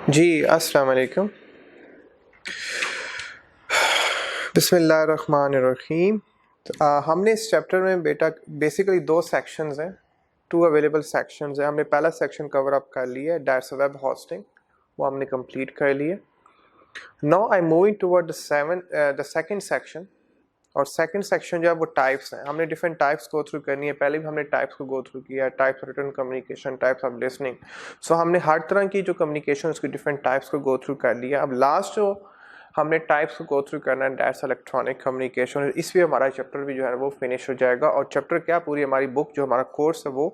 जी अस्सलाम वालेकुम। बिस्मिल्लाहिर्रहमानिर्रहीम। हमने इस चैप्टर में बेटा बेसिकली दो सेक्शंस हैं, टू अवेलेबल सेक्शंस हैं। हमने पहला सेक्शन कवर अप कर लिया है, दैट्स वेब होस्टिंग, वो हमने कंप्लीट कर लिया। Now I moving toward the second section. और सेकंड सेक्शन जो है वो टाइप्स हैं। हमने डिफरेंट टाइप्स गो थ्रू करनी है। पहले भी हमने टाइप्स को गो थ्रू किया, types of written communication, types of listening. So हमने हर तरह की जो कम्युनिकेशन उसकी डिफरेंट टाइप्स को गो थ्रू कर लिया। अब लास्ट जो हमने टाइप्स को गो थ्रू करना है, दैट्स इलेक्ट्रॉनिक कम्युनिकेशन। इसलिए हमारा चैप्टर भी जो है वो फिनिश हो जाएगा और चैप्टर क्या पूरी हमारी बुक जो हमारा कोर्स है वो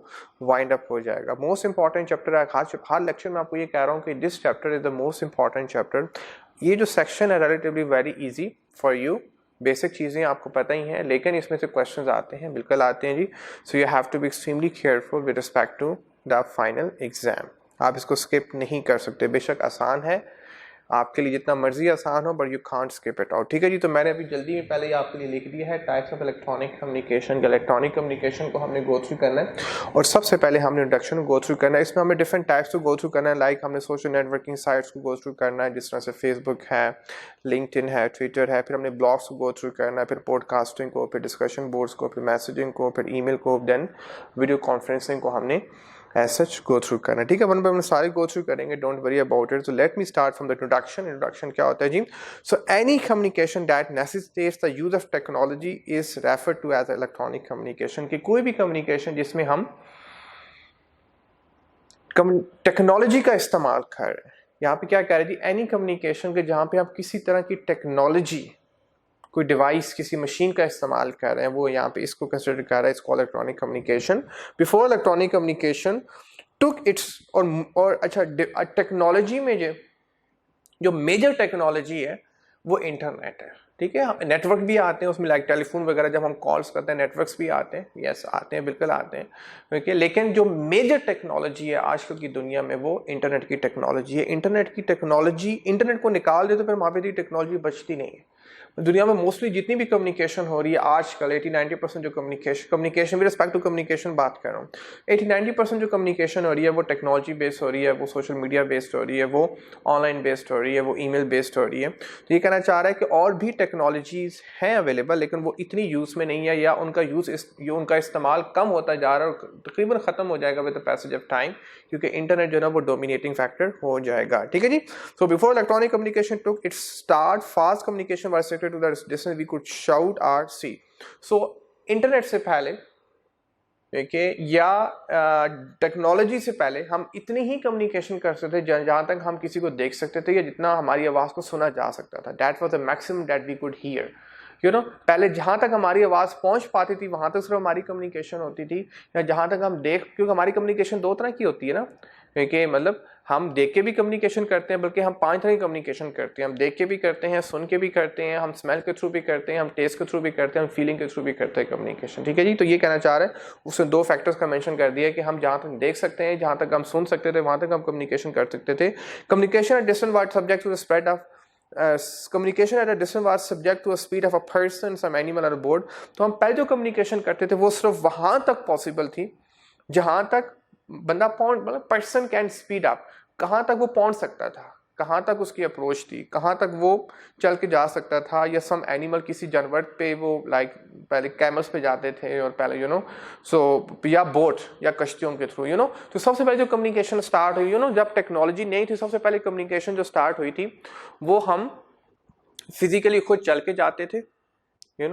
वाइंड अप हो जाएगा। मोस्ट इंपॉर्टेंट चैप्टर है। हर लेक्चर में आपको ये कह रहा हूँ कि this chapter is the most important chapter. ये जो सेक्शन है relatively very easy for you. Basic चीज़ें आपको पता ही हैं, लेकिन इसमें से क्वेश्चंस आते हैं, बिल्कुल आते हैं जी। So you have to be extremely careful with respect to the final exam. आप इसको स्किप नहीं कर सकते। बेशक आसान है, आपके लिए जितना मर्जी आसान हो, but you can't skip it out. ठीक है जी। तो मैंने अभी जल्दी में पहले ही आपके लिए लिख दिया है types of electronic communication. Electronic communication को हमने गो थ्रू करना है और सबसे पहले हमने इंट्रोडक्शन गो थ्रू करना है। इसमें हमें डिफरेंट टाइप्स को गो थ्रू करना है। लाइक हमने सोशल नेटवर्किंग साइट्स को गो थ्रू करना है, जिस तरह से फेसबुक है, लिंक्डइन है, ट्विटर है। फिर हमने ब्लॉग्स को गो थ्रू करना है, फिर पॉडकास्टिंग को, फिर डिस्कशन बोर्ड्स को, फिर मैसेजिंग को, फिर ईमेल को, देन वीडियो कॉन्फ्रेंसिंग को हमने एज सच गो थ्रू करना है। ठीक है, वन बाय वन सारे गो थ्रू करेंगे, don't worry about it. So let me start from the introduction. Introduction क्या होता है जी? So any communication that necessitates the use of technology is referred to as electronic communication. कि कोई भी communication जिसमें हम टेक्नोलॉजी का इस्तेमाल कर रहे हैं। यहाँ पे क्या कह रहे हैं जी? एनी कम्युनिकेशन के जहाँ पे आप किसी तरह की टेक्नोलॉजी, कोई डिवाइस, किसी मशीन का इस्तेमाल कर रहे हैं, वो यहाँ पे इसको कंसिडर कर रहा है। इसको electronic communication. Before electronic communication took it's और अच्छा टेक्नोलॉजी में जो मेजर टेक्नोलॉजी है वो इंटरनेट है। ठीक है, नेटवर्क भी आते हैं उसमें, लाइक टेलीफोन वगैरह जब हम कॉल्स करते हैं, नेटवर्क्स भी आते हैं। यस आते हैं, बिल्कुल आते हैं। ओके, लेकिन जो मेजर टेक्नोलॉजी है आजकल की दुनिया में वो इंटरनेट की टेक्नोलॉजी है। इंटरनेट की टेक्नोलॉजी, इंटरनेट को निकाल दे तो फिर वहाँ पे टेक्नोलॉजी बचती नहीं है। दुनिया में मोस्टली जितनी भी कम्युनिकेशन हो रही है आजकल, 80-90% जो communication with respect to communication बात कर रहा हूँ, 80-90% जो कम्युनिकेशन हो रही है वो टेक्नोलॉजी बेस्ड हो रही है, वो सोशल मीडिया बेस्ड हो रही है, वो ऑनलाइन बेस्ड हो रही है, वो ईमेल बेस्ड हो रही है। तो ये कहना चाह रहा है कि और भी टेक्नोलॉजीज हैं अवेलेबल, लेकिन वो इतनी यूज़ में नहीं है, या उनका उनका इस्तेमाल कम होता जा रहा है और तकरीबन ख़त्म हो जाएगा with the passage of time, क्योंकि इंटरनेट जो है ना वो डोमिनेटिंग फैक्टर हो जाएगा। ठीक है जी। So before electronic communication took its start, fast communication was restricted to the distance we could shout or see. So internet से पहले देखिए, या टेक्नोलॉजी से पहले हम इतनी ही कम्युनिकेशन कर सकते थे जहाँ तक हम किसी को देख सकते थे, या जितना हमारी आवाज़ को सुना जा सकता था। That was the maximum that we could hear. You know, पहले जहाँ तक हमारी आवाज़ पहुँच पाती थी वहाँ तक सिर्फ हमारी कम्युनिकेशन होती थी, या जहाँ तक हम क्योंकि हमारी कम्युनिकेशन दो तरह की होती है ना, क्योंकि मतलब हम देख के भी कम्युनिकेशन करते हैं, बल्कि हम 5 तरह की कम्युनिकेशन करते हैं। हम देख के भी करते हैं, सुन के भी करते हैं, हम स्मेल के थ्रू भी करते हैं, हम टेस्ट के थ्रू भी करते हैं, हम फीलिंग के थ्रू भी करते हैं कम्युनिकेशन। ठीक है जी। तो ये कहना चाह रहे हैं, उसने 2 फैक्टर्स का मेंशन कर दिया कि हम जहाँ तक देख सकते हैं, जहाँ तक हम सुन सकते थे, वहाँ तक हम कम्युनिकेशन कर सकते थे। Communication at distance was subject to the spread of communication at a distance was subject to a speed of a person, some animal और बोर्ड। तो हम पहले जो कम्युनिकेशन करते थे वो सिर्फ वहाँ तक पॉसिबल थी जहाँ तक बंदा मतलब पर्सन कैन स्पीड अप, कहाँ तक वो पहुँच सकता था, कहाँ तक उसकी अप्रोच थी, कहाँ तक वो चल के जा सकता था, या सम एनिमल, किसी जानवर पे वो लाइक पहले कैमल्स पे जाते थे, और पहले या बोट या कश्तियों के थ्रू तो सबसे पहले जो कम्युनिकेशन स्टार्ट हुई जब टेक्नोलॉजी नहीं थी, सबसे पहले कम्युनिकेशन जो स्टार्ट हुई थी वो हम फिजिकली खुद चल के जाते थे।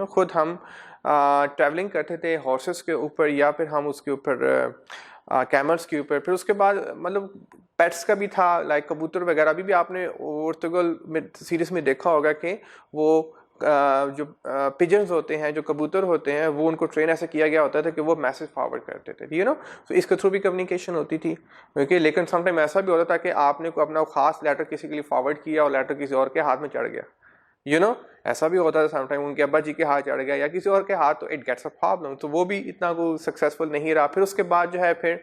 खुद हम ट्रैवलिंग करते थे हॉर्सेस के ऊपर, या फिर हम उसके ऊपर कैमल्स के ऊपर। फिर उसके बाद मतलब पेट्स का भी था, लाइक कबूतर वगैरह। अभी भी आपने पोर्तुगल में सीरीज में देखा होगा कि वो जो पिजन्स होते हैं, जो कबूतर होते हैं, वो उनको ट्रेन ऐसे किया गया होता था कि वो मैसेज फॉरवर्ड करते थे। तो इसके थ्रू भी कम्युनिकेशन होती थी। ओके, लेकिन समटाइम ऐसा भी होता था कि आपने को अपना खास लेटर किसी के लिए फॉरवर्ड किया और लेटर किसी और के हाथ में चढ़ गया। ऐसा भी होता था समटाइम, उनके अब्बा जी के हाथ चढ़ गया या किसी और के हाथ, तो इट गेट्स अ प्रॉब्लम। तो वो भी इतना को सक्सेसफुल नहीं रहा। फिर उसके बाद जो है फिर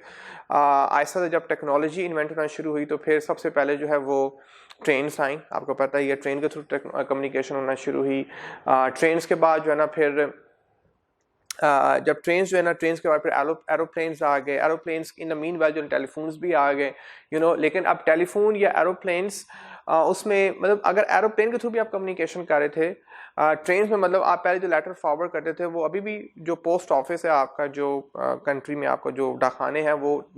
आहिस्ता से जब टेक्नोलॉजी इन्वेंट होना शुरू हुई, तो फिर सबसे पहले जो है वो ट्रेन्स आई। आपको पता ही है, ट्रेन के थ्रू कम्युनिकेशन होना शुरू हुई। ट्रेन्स के बाद जो है ना फिर जब ट्रेन जो है ना, ट्रेन के बाद फिर एरोप्लेन्स आ गए, aeroplanes in the mean while जो टेलीफोन्स भी आ गए, लेकिन अब टेलीफोन या एरोप्लेन्स उसमें मतलब अगर एरोप्लेन के थ्रू भी आप कम्युनिकेशन कर रहे थे, ट्रेन में मतलब आप पहले जो लेटर फॉरवर्ड करते थे वो अभी भी जो पोस्ट ऑफिस है आपका, जो कंट्री में आपका जो डाकखाने हैं वो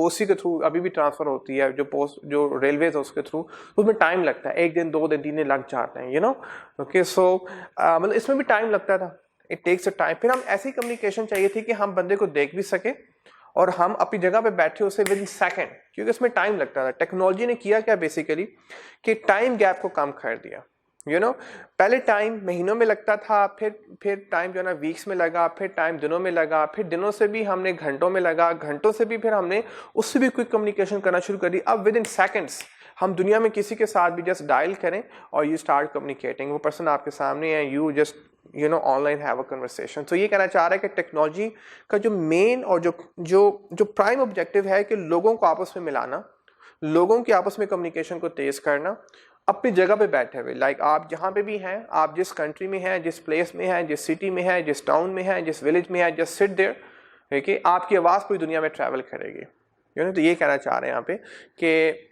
उसी के थ्रू अभी भी ट्रांसफ़र होती है, जो रेलवेज है उसके थ्रू, तो उसमें टाइम लगता है, 1 दिन 2 दिन 3 दिन लग जाते हैं, ओके। सो मतलब इसमें भी टाइम लगता था, इट टेक्स अ टाइम। फिर हम ऐसी कम्युनिकेशन चाहिए थी कि हम बंदे को देख भी सके और हम अपनी जगह पे बैठे उसे विद इन सेकेंड, क्योंकि इसमें टाइम लगता था। टेक्नोलॉजी ने किया क्या बेसिकली कि टाइम गैप को कम कर दिया। पहले टाइम महीनों में लगता था, फिर टाइम जो है ना वीक्स में लगा, फिर टाइम दिनों में लगा, फिर दिनों से भी हमने घंटों में लगा, घंटों से भी फिर हमने उससे भी क्विक कम्युनिकेशन करना शुरू कर दी। अब विद इन सेकेंड्स हम दुनिया में किसी के साथ भी जस्ट डायल करें और यू स्टार्ट कम्युनिकेटिंग, वो पर्सन आपके सामने है, you just online have a conversation. तो ये कहना चाह रहा है कि टेक्नोलॉजी का जो मेन और जो प्राइम ऑब्जेक्टिव है कि लोगों को आपस में मिलाना, लोगों की आपस में कम्युनिकेशन को तेज करना, अपनी जगह पे बैठे हुए, लाइक आप जहाँ पे भी हैं, आप जिस कंट्री में हैं, जिस प्लेस में हैं, जिस सिटी में हैं, जिस टाउन में हैं, जिस विलेज में हैं, जस्ट सिट देयर, ठीक है, आपकी आवाज़ पूरी दुनिया में ट्रैवल करेगी। तो ये कहना चाह रहे हैं यहाँ पे कि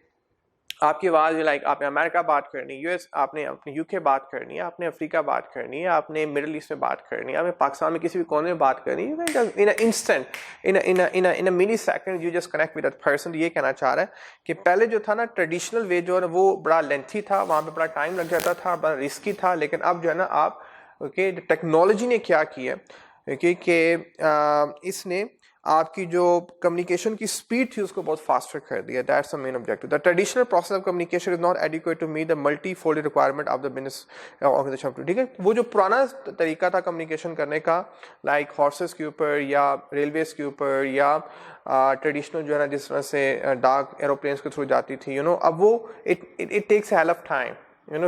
आपकी आवाज़, लाइक आपने अमेरिका बात करनी है, यूएस, आपने अपने यूके बात करनी है, आपने अफ्रीका बात करनी है, आपने मिडिल ईस्ट में बात करनी है, आपने पाकिस्तान में किसी भी कोने में बात करनी है, in instant, in millisecond you just connect with that person. ये कहना चाह रहा है कि पहले जो था ना ट्रेडिशनल वे जो है वो बड़ा लेंथी था, वहाँ पे बड़ा टाइम लग जाता था, बड़ा रिस्की था, लेकिन अब जो है ना आप टेक्नोलॉजी ने क्या किया कि इसने आपकी जो कम्युनिकेशन की स्पीड थी उसको बहुत फास्टर कर दिया। That's the main objective. The traditional process of communication is not adequate to meet the multi fold requirement of the business organisation. ठीक है, वो जो पुराना तरीका था कम्युनिकेशन करने का, लाइक हॉर्सेस के ऊपर या रेलवेज के ऊपर या ट्रेडिशनल जो है ना जिस तरह से डाक एरोप्लेन्स के थ्रू जाती थी, अब वो it takes half of time,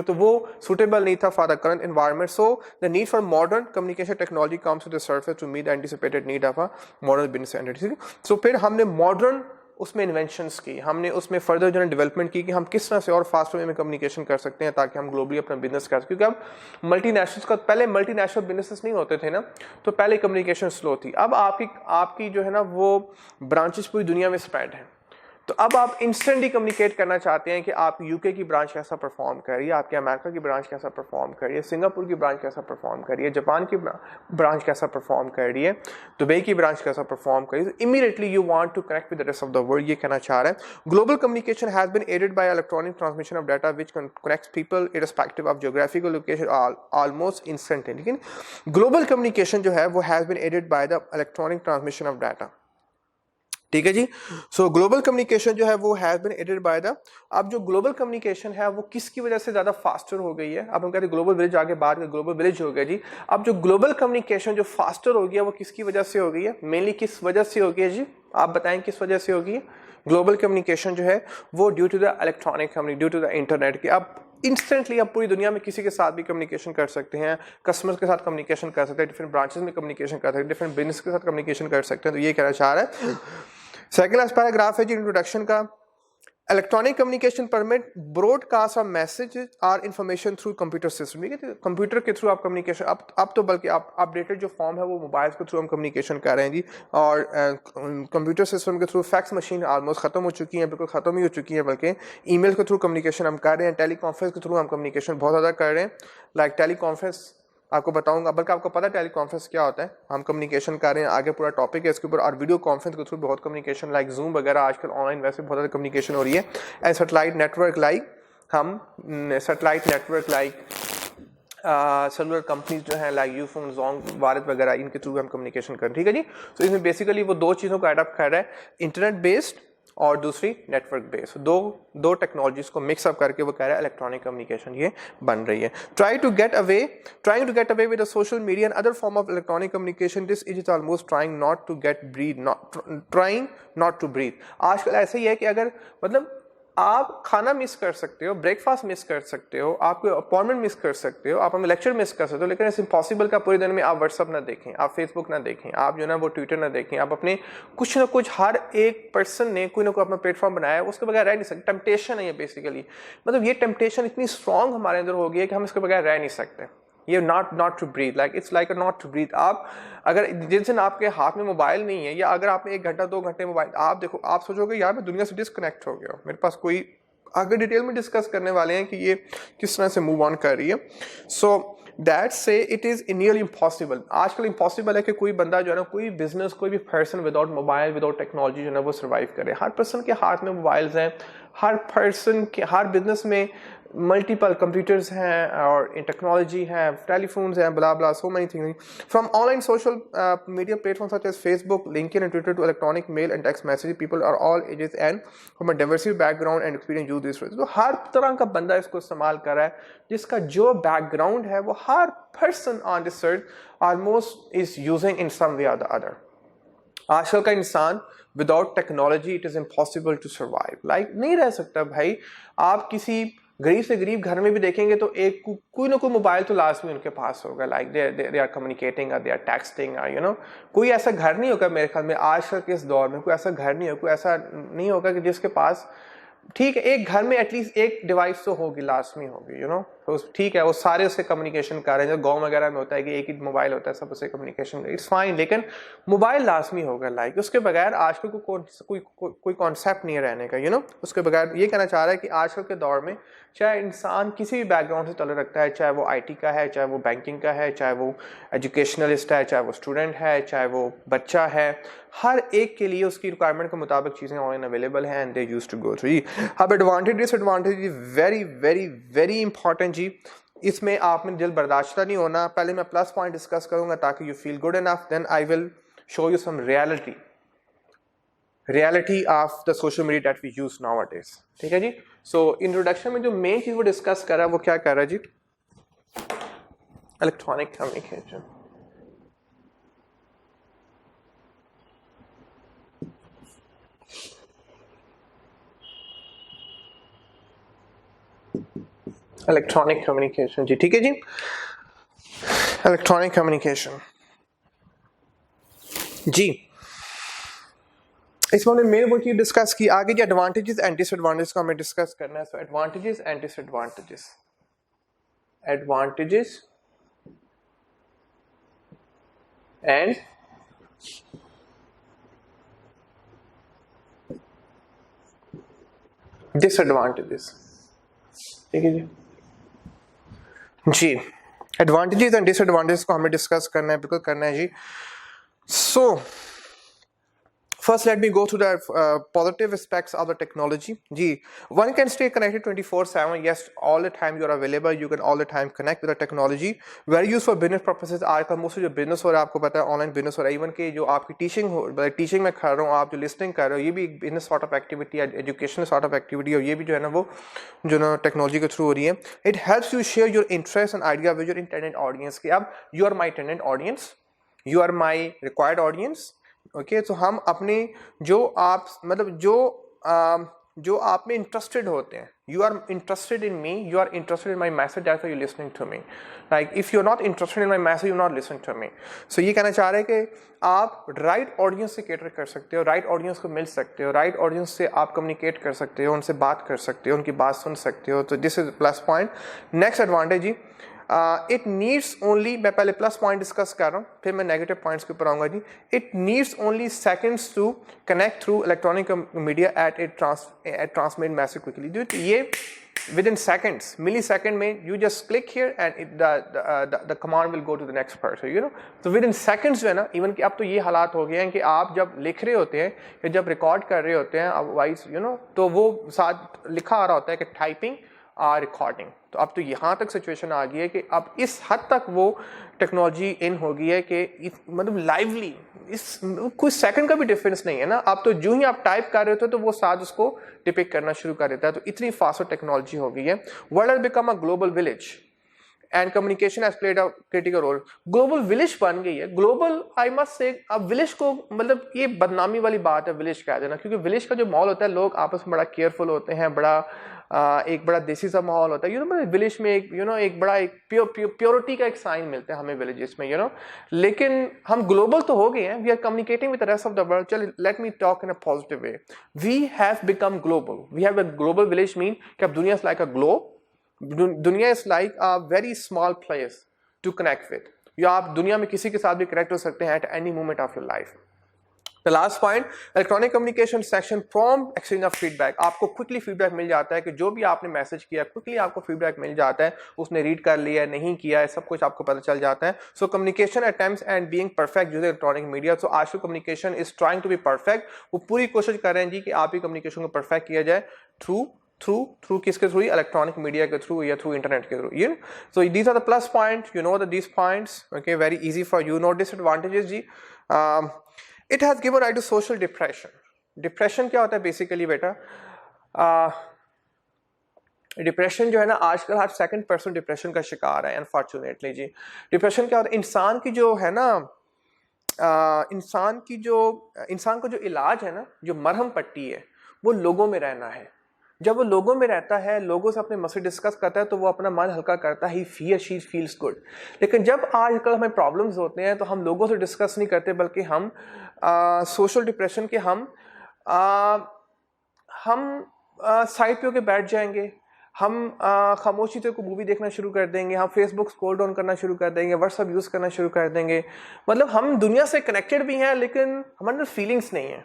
तो वो सुटेबल नहीं था for the current environment. So the need for modern communication technology comes to the surface to meet the anticipated need of a modern business entity. So फिर हमने modern उसमें inventions की, हमने उसमें फर्दर जो है डेवलपमेंट की कि हम किस तरह से और फास्ट वे में कम्युनिकेशन कर सकते हैं ताकि हम ग्लोबली अपना बिजनेस कर सकें। क्योंकि अब मल्टीनेशनल्स का, पहले मल्टीनेशनल बिजनेसेस नहीं होते थे ना, तो पहले कम्युनिकेशन स्लो थी। अब आपकी जो है ना वो ब्रांचेस पूरी दुनिया में स्प्रेड है, तो अब आप इंस्टेंटली कम्युनिकेट करना चाहते हैं कि आप यूके की ब्रांच कैसा परफॉर्म कर रही है, आपके अमेरिका की ब्रांच कैसा परफॉर्म कर रही है, सिंगापुर की ब्रांच कैसा परफॉर्म कर रही है, जापान की ब्रांच कैसा परफॉर्म कर रही है, दुबई की ब्रांच कैसा परफॉर्म कर रही है। Immediately you want to connect with the rest of the world, ये कहना चाह रहा है। Global communication has been aided by electronic transmission of data which connects people irrespective of geographical location almost instantly. लेकिन global communication जो है वो has been aided by the electronic transmission of data. ठीक है जी। सो ग्लोबल कम्युनिकेशन जो है वो has been aided by the, अब जो ग्लोबल कम्युनिकेशन है वो किसकी वजह से ज्यादा फास्टर हो गई है? अब हम कहते हैं ग्लोबल विलेज, आगे बात करें ग्लोबल विलेज हो गया जी। अब जो ग्लोबल कम्युनिकेशन जो फास्टर हो गया वो किसकी वजह से हो गई है? मेनली किस वजह से हो गई है जी? आप बताएं किस वजह से हो गई है ग्लोबल कम्युनिकेशन जो है वो? Due to the electronic communication, due to the internet. की अब इंस्टेंटली आप पूरी दुनिया में किसी के साथ भी कम्युनिकेशन कर सकते हैं, कस्टमर्स के साथ कम्युनिकेशन कर सकते हैं, डिफरेंट ब्रांचेस में कम्युनिकेशन कर सकते हैं, डिफरेंट बिजनेस के साथ कम्युनिकेशन कर सकते हैं। तो ये कहना चाह रहा है। सेकंड पैराग्राफ है जी इंट्रोडक्शन का। Electronic communication permit broadcast of message और इन्फॉर्मेशन थ्रू कंप्यूटर सिस्टम। ठीक है, कंप्यूटर के थ्रू आप कम्युनिकेशन, अब तो बल्कि आप अपडेटेड जो फॉर्म है वो मोबाइल के थ्रू हम कम्युनिकेशन कर रहे हैं जी। और कंप्यूटर सिस्टम के थ्रू फैक्स मशीन ऑलमोस्ट खत्म हो चुकी है, बिल्कुल खत्म ही हो चुकी है, बल्कि ईमेल के थ्रू कम्युनिकेशन हम कर रहे हैं, टेली कॉन्फ्रेंस के थ्रू हम कम्युनिकेशन बहुत ज़्यादा कर रहे हैं। लाइक टेली कॉन्फ्रेंस आपको बताऊंगा, बल्कि आपको पता है टेली कॉन्फ्रेंस क्या होता है, हम कम्युनिकेशन कर रहे हैं, आगे पूरा टॉपिक है इसके ऊपर। और वीडियो कॉन्फ्रेंस के थ्रू बहुत कम्युनिकेशन, लाइक जूम वगैरह आजकल ऑनलाइन वैसे बहुत ज़्यादा कम्युनिकेशन हो रही है। एंड सैटेलाइट नेटवर्क, लाइक हम satellite network like cellular companies जो है लाइक यूफोन, जोंग, भारत वगैरह, इनके थ्रू हम कम्युनिकेशन कर रहे हैं। ठीक है जी। तो इसमें बेसिकली वो दो चीज़ों को एडप्ट कर रहा है, इंटरनेट बेस्ड और दूसरी नेटवर्क बेस्ड। दो टेक्नोलॉजीज को मिक्सअप करके वो कह रहा है इलेक्ट्रॉनिक कम्युनिकेशन ये बन रही है। Trying to get away with the social media and other form of electronic communication, this is almost trying not to breathe. आजकल ऐसे ही है कि अगर मतलब आप खाना मिस कर सकते हो, ब्रेकफास्ट मिस कर सकते हो, आप कोई अपॉइंटमेंट मिस कर सकते हो, आप हमें लेक्चर मिस कर सकते हो, लेकिन इट्स इम्पॉसिबल का पूरे दिन में आप व्हाट्सअप ना देखें, आप फेसबुक ना देखें, आप जो ना वो ट्विटर ना देखें, आप अपने कुछ ना कुछ, हर एक पर्सन ने कोई ना कोई अपना प्लेटफॉर्म बनाया है, उसके बगैर रह नहीं सकते। टेम्पटेशन है ये बेसिकली, मतलब ये टेम्पटेशन इतनी स्ट्रांग हमारे अंदर हो गई है कि हम इसके बगैर रह नहीं सकते। ये not to breathe, like it's like a not to breathe. आप अगर जिस दिन आपके हाथ में मोबाइल नहीं है, या अगर आपने 1 घंटा 2 घंटे मोबाइल, आप देखो, आप सोचोगे यार मैं दुनिया से डिस्कनेक्ट हो गया हूँ, मेरे पास कोई, आगे डिटेल में डिस्कस करने वाले हैं कि ये किस तरह से मूव ऑन कर रही है। सो दैट से इट इज़ नियरली इम्पॉसिबल, आजकल इम्पॉसिबल है कि कोई बंदा जो है ना, कोई बिजनेस, कोई भी person without mobile, without technology जो है ना वो सर्वाइव करे। हर पर्सन के हाथ में मोबाइल्स हैं, हर पर्सन के, हर बिजनेस में मल्टीपल कंप्यूटर्स हैं और टेक्नोलॉजी है, टेलीफोन्स हैं, blah blah, so many things. From online social media platforms such as Facebook, LinkedIn and Twitter to electronic mail and text messaging, people are all ages and from a diverse background and experience use this. तो हर तरह का बंदा इसको इस्तेमाल कर रहा है, जिसका जो बैकग्राउंड है वो हर person on this earth almost is using in some way और द अदर। आजकल का इंसान without technology it is impossible to survive, like नहीं रह सकता भाई। आप किसी गरीब से गरीब घर में भी देखेंगे तो एक कोई ना कोई मोबाइल तो लाजमी उनके पास होगा, like they are communicating, they are texting, you know. कोई ऐसा घर नहीं होगा मेरे ख्याल में आजकल के इस दौर में, कोई ऐसा घर नहीं होगा, कोई ऐसा नहीं होगा कि जिसके पास, ठीक है, एक घर में एटलीस्ट एक डिवाइस तो होगी, लाजमी होगी, यू नो। तो ठीक है, वो सारे उससे कम्युनिकेशन कर रहे हैं, जो गांव वगैरह में होता है कि एक ही मोबाइल होता है, सब उससे कम्युनिकेशन, इट्स फाइन, लेकिन मोबाइल लाजमी होगा, लाइक उसके बगैर आजकल कोई कॉन्सेप्ट नहीं है रहने का, यू नो। उसके बगैर ये कहना चाह रहा है कि आजकल के दौर में चाहे इंसान किसी भी बैकग्राउंड से ताल्लुक़ रखता है, चाहे वो IT का है, चाहे वो बैंकिंग का है, चाहे वो एजुकेशनलिस्ट है, चाहे वो स्टूडेंट है, चाहे वो बच्चा है, हर एक के लिए उसकी रिक्वायरमेंट के मुताबिक चीज़ें ऑनलाइन अवेलेबल हैं and they use to go through. अब advantage disadvantage very very very important जी। इसमें आपने दिल बर्दाश्ता नहीं होना। पहले मैं प्लस पॉइंट डिस्कस करूंगा ताकि you feel good enough, then I will show you some reality of the social media that we use nowadays. ठीक है जी। सो इंट्रोडक्शन में जो मेन चीज वो डिस्कस कर रहा है वो क्या कर रहा है जी, इलेक्ट्रॉनिक कम्युनिकेशन। इलेक्ट्रॉनिक कम्युनिकेशन जी, ठीक है जी। इलेक्ट्रॉनिक कम्युनिकेशन जी, इसमें हमने मेन वो चीज डिस्कस की। आगे जो एडवांटेजेस एंड डिसएडवांटेजेस को हमें डिस्कस करना है। So advantages and disadvantages, advantages and disadvantages, ठीक है जी। जी, एडवांटेजेस एंड डिसएडवांटेजेस को हमें डिस्कस करना है, बिल्कुल करना है जी। So first let me go through the positive aspects of the technology ji. One can stay connected 24/7, yes, all the time you are available, you can all the time connect with the technology, very used for business purposes। आजकल mostly जो business हो रहा है, आपको पता है online business हो रहा है, इवन कि जो आपकी टीचिंग हो, टीचिंग में कर रहा हूँ, आप जो लिस्टिंग कर रहे हो, ये भी बिजनेस सॉर्ट ऑफ एक्टिविटी है, एजुकेशनल सॉर्ट ऑफ एक्टिविटी, और ये भी जो है ना वो जो ना टेक्नोलॉजी के थ्रू हो रही है। It helps you share your interest and idea with your intended audience, कि अब you are my intended audience, you are my required audience. Okay, तो हम अपने जो आप मतलब जो आप में इंटरेस्टेड होते हैं, you are interested in me, you are interested in my message, that's why you listening to me. Like if you are not interested in my message, you not listening to me. So ये कहना चाह रहे हैं कि आप right audience से cater कर सकते हो, राइट ऑडियंस को मिल सकते हो, राइट ऑडियंस से आप कम्युनिकेट कर सकते हो, उनसे बात कर सकते हो, उनकी बात सुन सकते हो। तो this is plus point. Next advantage जी, इट नीड्स ओनली, मैं पहले प्लस पॉइंट डिस्कस कर रहा हूँ, फिर मैं नेगेटिव पॉइंट्स के ऊपर आऊँगा जी। It needs only seconds to connect through electronic media at transmit message quickly. ये within seconds, millisecond में you just click here and the command will go to the next person, you know. तो within seconds जो है ना, even कि अब तो ये हालात हो गए हैं कि आप जब लिख रहे होते हैं या जब रिकॉर्ड कर रहे होते हैं वॉइस, यू नो, तो वो साथ लिखा आ रहा होता है कि टाइपिंग रिकॉर्डिंग। तो अब तो यहाँ तक सिचुएशन आ गई है कि अब इस हद तक वो टेक्नोलॉजी इन हो गई है कि मतलब लाइवली, इस कुछ सेकंड का भी डिफरेंस नहीं है ना। अब तो जो ही आप टाइप कर रहे होते हो तो वो साथ उसको डिपिक्ट करना शुरू कर देता है। तो इतनी फास्ट टेक्नोलॉजी हो गई है। World has become a global village and communication has played a critical role. Global village बन गई है। ग्लोबल, आई मस्ट से, अब विलेज को मतलब ये बदनामी वाली बात है विलेज कह देना, क्योंकि विलेज का जो माहौल होता है, लोग आपस में बड़ा केयरफुल होते हैं, बड़ा एक बड़ा देसी सा माहौल होता है, यू नो। विलेज में एक यू नो एक बड़ा एक प्योरिटी का एक साइन मिलता है हमें विलेजेस में, यू नो। लेकिन हम ग्लोबल तो हो गए हैं, we are communicating with the rest of the world. चल, let me talk in a positive way. We have become global, we have a global village mean कि अब दुनिया इज लाइक अ ग्लोब, दुनिया is like a very small place. To connect with, या आप दुनिया में किसी के साथ भी कनेक्ट हो सकते हैं at any moment of your life. The last point, electronic communication section prompt exchange of feedback. आपको क्विकली फीडबैक मिल जाता है कि जो भी आपने मैसेज किया क्विकली आपको फीडबैक मिल जाता है, उसने रीड कर लिया नहीं किया है, सब कुछ आपको पता चल जाता है। So communication attempts and being perfect using electronic media. So आजकल communication is trying to be perfect. वो पूरी कोशिश कर रहे हैं जी कि आप ही कम्युनिकेशन को परफेक्ट किया जाए थ्रू किसके थ्रू? इलेक्ट्रॉनिक मीडिया के थ्रू या थ्रू इंटरनेट के through. You so these are the plus point, you know these points, okay, very easy for you. No disadvantages जी, it has given right to social depression. Depression क्या होता है basically बेटा? Depression जो है ना, आजकल हर सेकंड पर्सन डिप्रेशन का शिकार है अनफॉर्चुनेटली जी। डिप्रेशन क्या होता है? इंसान की जो है ना, इंसान को जो इलाज है ना, जो मरहम पट्टी है, वो लोगों में रहना है। जब वो लोगों में रहता है, लोगों से अपने मसले डिस्कस करता है, तो वो अपना मन हल्का करता है, ही शी फील्स गुड। लेकिन जब आजकल हमें प्रॉब्लम्स होते हैं तो हम लोगों से डिस्कस नहीं करते, बल्कि हम सोशल डिप्रेशन के हम साइड पे होके बैठ जाएंगे, हम खामोशी से कोई मूवी देखना शुरू कर देंगे, हम फेसबुक स्क्रॉल डाउन करना शुरू कर देंगे, व्हाट्सएप यूज़ करना शुरू कर देंगे। मतलब हम दुनिया से कनेक्टेड भी हैं लेकिन हमारे अंदर फीलिंग्स नहीं है,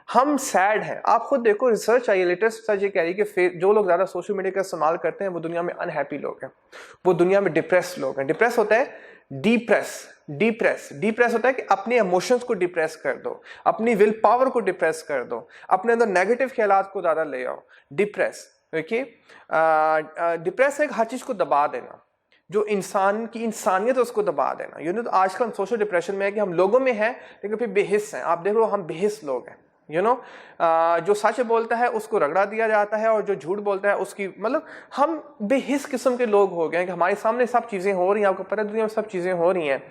हम सैड हैं। आप खुद देखो, रिसर्च आई है, लेटेस्ट रिसर्च ये कह रही है कि जो लोग ज़्यादा सोशल मीडिया का इस्तेमाल करते हैं वो दुनिया में अनहैप्पी लोग हैं, वो दुनिया में डिप्रेस लोग हैं। डिप्रेस होता है डिप्रेस होता है कि अपने इमोशंस को डिप्रेस कर दो, अपनी विल पावर को डिप्रेस कर दो, अपने अंदर नेगेटिव ख्यालात को ज़्यादा ले आओ। डिप्रेस, ओके, डिप्रेस है हर चीज़ को दबा देना, जो इंसान की इंसानियत है उसको दबा देना। यू नो, तो आजकल हम सोशल डिप्रेशन में है कि हम लोगों में हैं लेकिन फिर बेहिस हैं। आप देख लो, हम बेहिस लोग हैं। यू नो, जो सच बोलता है उसको रगड़ा दिया जाता है और जो झूठ बोलता है उसकी, मतलब हम बेहिस किस्म के लोग हो गए हैं कि हमारे सामने सब चीज़ें हो रही हैं। आपको पता है दुनिया में सब चीज़ें हो रही हैं,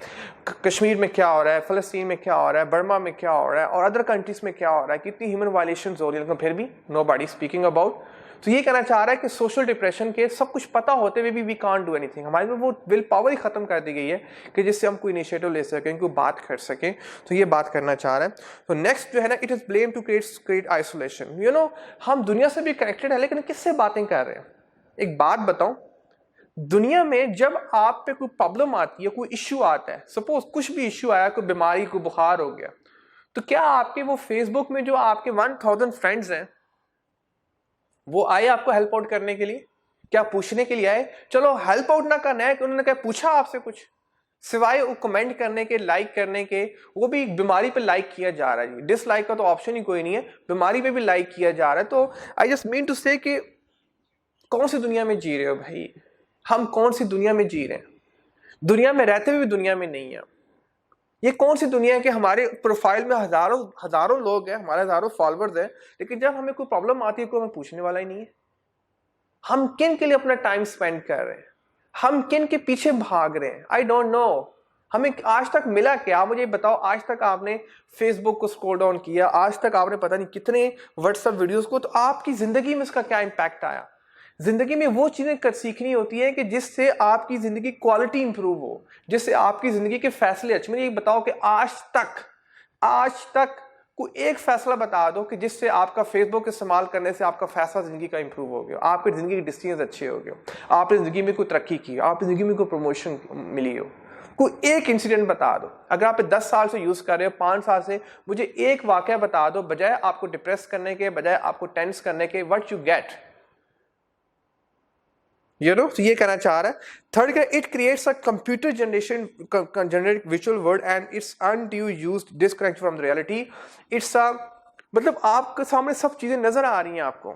कश्मीर में क्या हो रहा है, फ़लस्तीन में क्या हो रहा है, बर्मा में क्या हो रहा है और अदर कंट्रीज़ में क्या हो रहा है, कितनी ह्यूमन वायलेशंस हो रही है, लेकिन फिर भी नोबडी स्पीकिंग अबाउट। तो ये कहना चाह रहा है कि सोशल डिप्रेशन के सब कुछ पता होते हुए भी वी कांट डू एनीथिंग। हमारे में वो विल पावर ही खत्म कर दी गई है कि जिससे हम कोई इनिशिएटिव ले सकें, कोई बात कर सकें। तो ये बात करना चाह रहा है। तो नेक्स्ट जो है ना, it is blame to create isolation. You know, हम दुनिया से भी कनेक्टेड है लेकिन किससे बातें कर रहे हैं? एक बात बताऊं, दुनिया में जब आप पे कोई प्रॉब्लम आती है, कोई इश्यू आता है, सपोज कुछ भी इश्यू आया, कोई बीमारी, कोई बुखार हो गया, तो क्या आपके वो फेसबुक में जो आपके 1000 फ्रेंड्स हैं वो आए आपको हेल्प आउट करने के लिए? क्या पूछने के लिए आए? चलो हेल्प आउट ना करना है कि उन्होंने क्या पूछा आपसे कुछ, सिवाय वो कमेंट करने के, लाइक करने के। वो भी बीमारी पे लाइक किया जा रहा है, डिसलाइक का तो ऑप्शन ही कोई नहीं है, बीमारी पे भी लाइक किया जा रहा है। तो आई जस्ट मीन टू से कि कौन सी दुनिया में जी रहे हो भाई? हम कौन सी दुनिया में जी रहे हैं? दुनिया में रहते हुए भी दुनिया में नहीं है। ये कौन सी दुनिया है कि हमारे प्रोफाइल में हजारों लोग हैं, हमारे हजारों फॉलोअर्स हैं, लेकिन जब हमें कोई प्रॉब्लम आती है कोई हमें पूछने वाला ही नहीं है। हम किन के लिए अपना टाइम स्पेंड कर रहे हैं? हम किन के पीछे भाग रहे हैं? I don't know. हमें आज तक मिला क्या? मुझे बताओ, आज तक आपने फेसबुक को स्क्रॉल डाउन किया, आज तक आपने पता नहीं कितने व्हाट्सएप वीडियोस को, तो आपकी जिंदगी में इसका क्या इंपैक्ट आया? जिंदगी में वो चीजें कर सीखनी होती है कि जिससे आपकी जिंदगी क्वालिटी इंप्रूव हो, जिससे आपकी जिंदगी के फैसले अच्छे। मुझे ये बताओ कि आज तक कोई एक फैसला बता दो कि जिससे आपका फेसबुक इस्तेमाल करने से आपका फैसला जिंदगी का इंप्रूव हो गया, आपकी जिंदगी के डिसीजन अच्छे हो गए, आपने जिंदगी में कोई तरक्की की, आपकी जिंदगी में कोई प्रमोशन मिली हो। कोई एक इंसिडेंट बता दो। अगर आप 10 साल से यूज कर रहे हो, 5 साल से, मुझे एक वाकया बता दो, बजाय आपको डिप्रेस करने के, बजाय आपको टेंस करने के, what you gate. You know, तो ये कहना चाह रहा है। थर्ड क्या, it creates a computer generate visual world and it's undue used disconnect from the reality. It's a, मतलब आपके सामने सब चीजें नजर आ रही हैं आपको,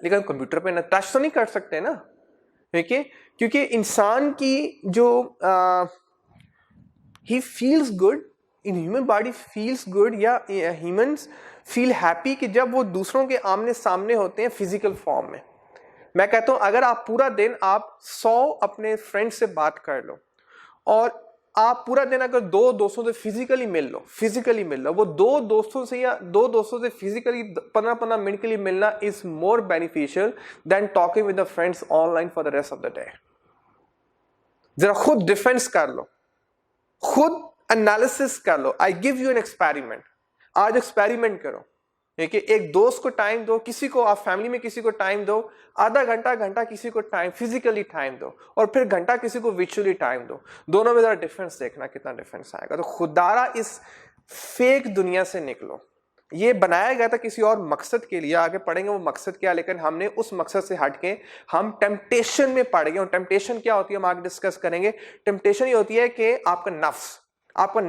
लेकिन कंप्यूटर पे ना टच तो नहीं कर सकते ना, ठीक है? क्योंकि इंसान की जो he feels good, in human body feels good, या ह्यूमंस फील हैप्पी कि जब वो दूसरों के आमने सामने होते हैं फिजिकल फॉर्म में। मैं कहता हूं अगर आप पूरा दिन आप 100 अपने फ्रेंड से बात कर लो, और आप पूरा दिन अगर 2 दोस्तों से फिजिकली मिल लो, वो 2 दोस्तों से फिजिकली 15-15 मिनट के लिए मिलना is more beneficial than talking with the friends online for the rest of the day. जरा खुद डिफेंस कर लो, खुद एनालिसिस कर लो। I give you an experiment, आज एक्सपेरिमेंट करो, ठीक है, एक दोस्त को टाइम दो, किसी को आप फैमिली में किसी को टाइम दो, आधा घंटा घंटा किसी को टाइम फिजिकली टाइम दो, और फिर घंटा किसी को विजुअली टाइम दो। दोनों में जरा डिफरेंस देखना कितना डिफरेंस आएगा। तो खुदारा इस फेक दुनिया से निकलो। ये बनाया गया था किसी और मकसद के लिए, आगे पढ़ेंगे वो मकसद क्या, लेकिन हमने उस मकसद से हटके हम टेम्पटेशन में पड़ गए। और टेम्पटेशन क्या होती है हम आगे डिस्कस करेंगे। टेम्पटेशन ये होती है कि आपका नफ्स आपको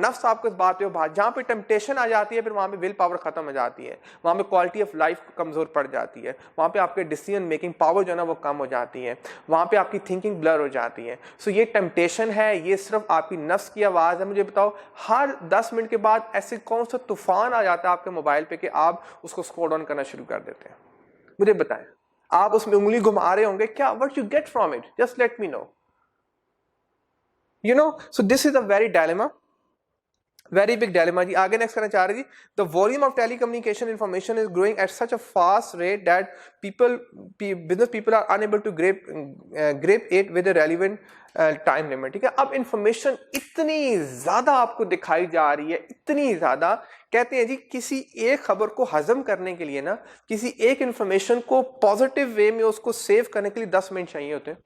इस बात पे जहां पे टेम्पटेशन आ जाती है, फिर वहां पे विल पावर खत्म हो जाती है, वहां पे क्वालिटी ऑफ लाइफ कमजोर पड़ जाती है, वहां पे आपके डिसीजन मेकिंग पावर जो है ना वो कम हो जाती है, वहां पे आपकी थिंकिंग ब्लर हो जाती है। सो ये टेम्पटेशन है, ये सिर्फ आपकी नफ्स की आवाज है। मुझे बताओ, हर 10 मिनट के बाद ऐसे कौन सा तूफान आ जाता है आपके मोबाइल पे कि आप उसको स्क्रॉल डाउन करना शुरू कर देते हैं? मुझे बताएं, आप उसमें उंगली घुमा रहे होंगे, क्या what you get from it? Just let me know, so this is a very dilemma, very big dilemma जी। आगे नेक्स्ट करना चाह रही थी, the volume of telecommunication information is growing at such a fast rate that business people are unable to grasp it with relevant time limit. ठीक है, अब information इतनी ज्यादा आपको दिखाई जा रही है, इतनी ज्यादा, कहते हैं जी किसी एक खबर को हजम करने के लिए ना, किसी एक इंफॉर्मेशन को पॉजिटिव वे में उसको सेव करने के लिए 10 मिनट चाहिए होते हैं।